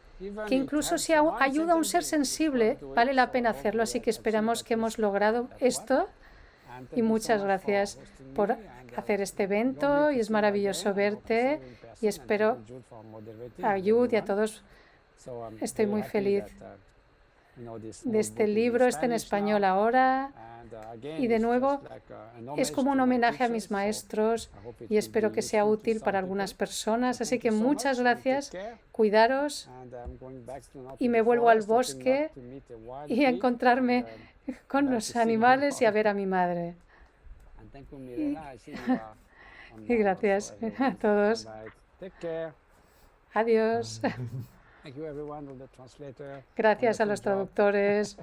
que incluso si ayuda a un ser sensible, vale la pena hacerlo. Así que esperamos que hemos logrado esto. Y muchas gracias por hacer este evento. Y es maravilloso verte. Y espero a Yud y a todos. Estoy muy feliz de este libro. Está en español ahora. Y de nuevo, es como un homenaje a mis maestros y espero que sea útil para algunas personas. Así que muchas gracias, cuidaros y me vuelvo al bosque y a encontrarme con los animales y a ver a mi madre. Y gracias a todos. Adiós. Gracias a los traductores.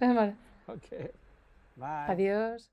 Adiós.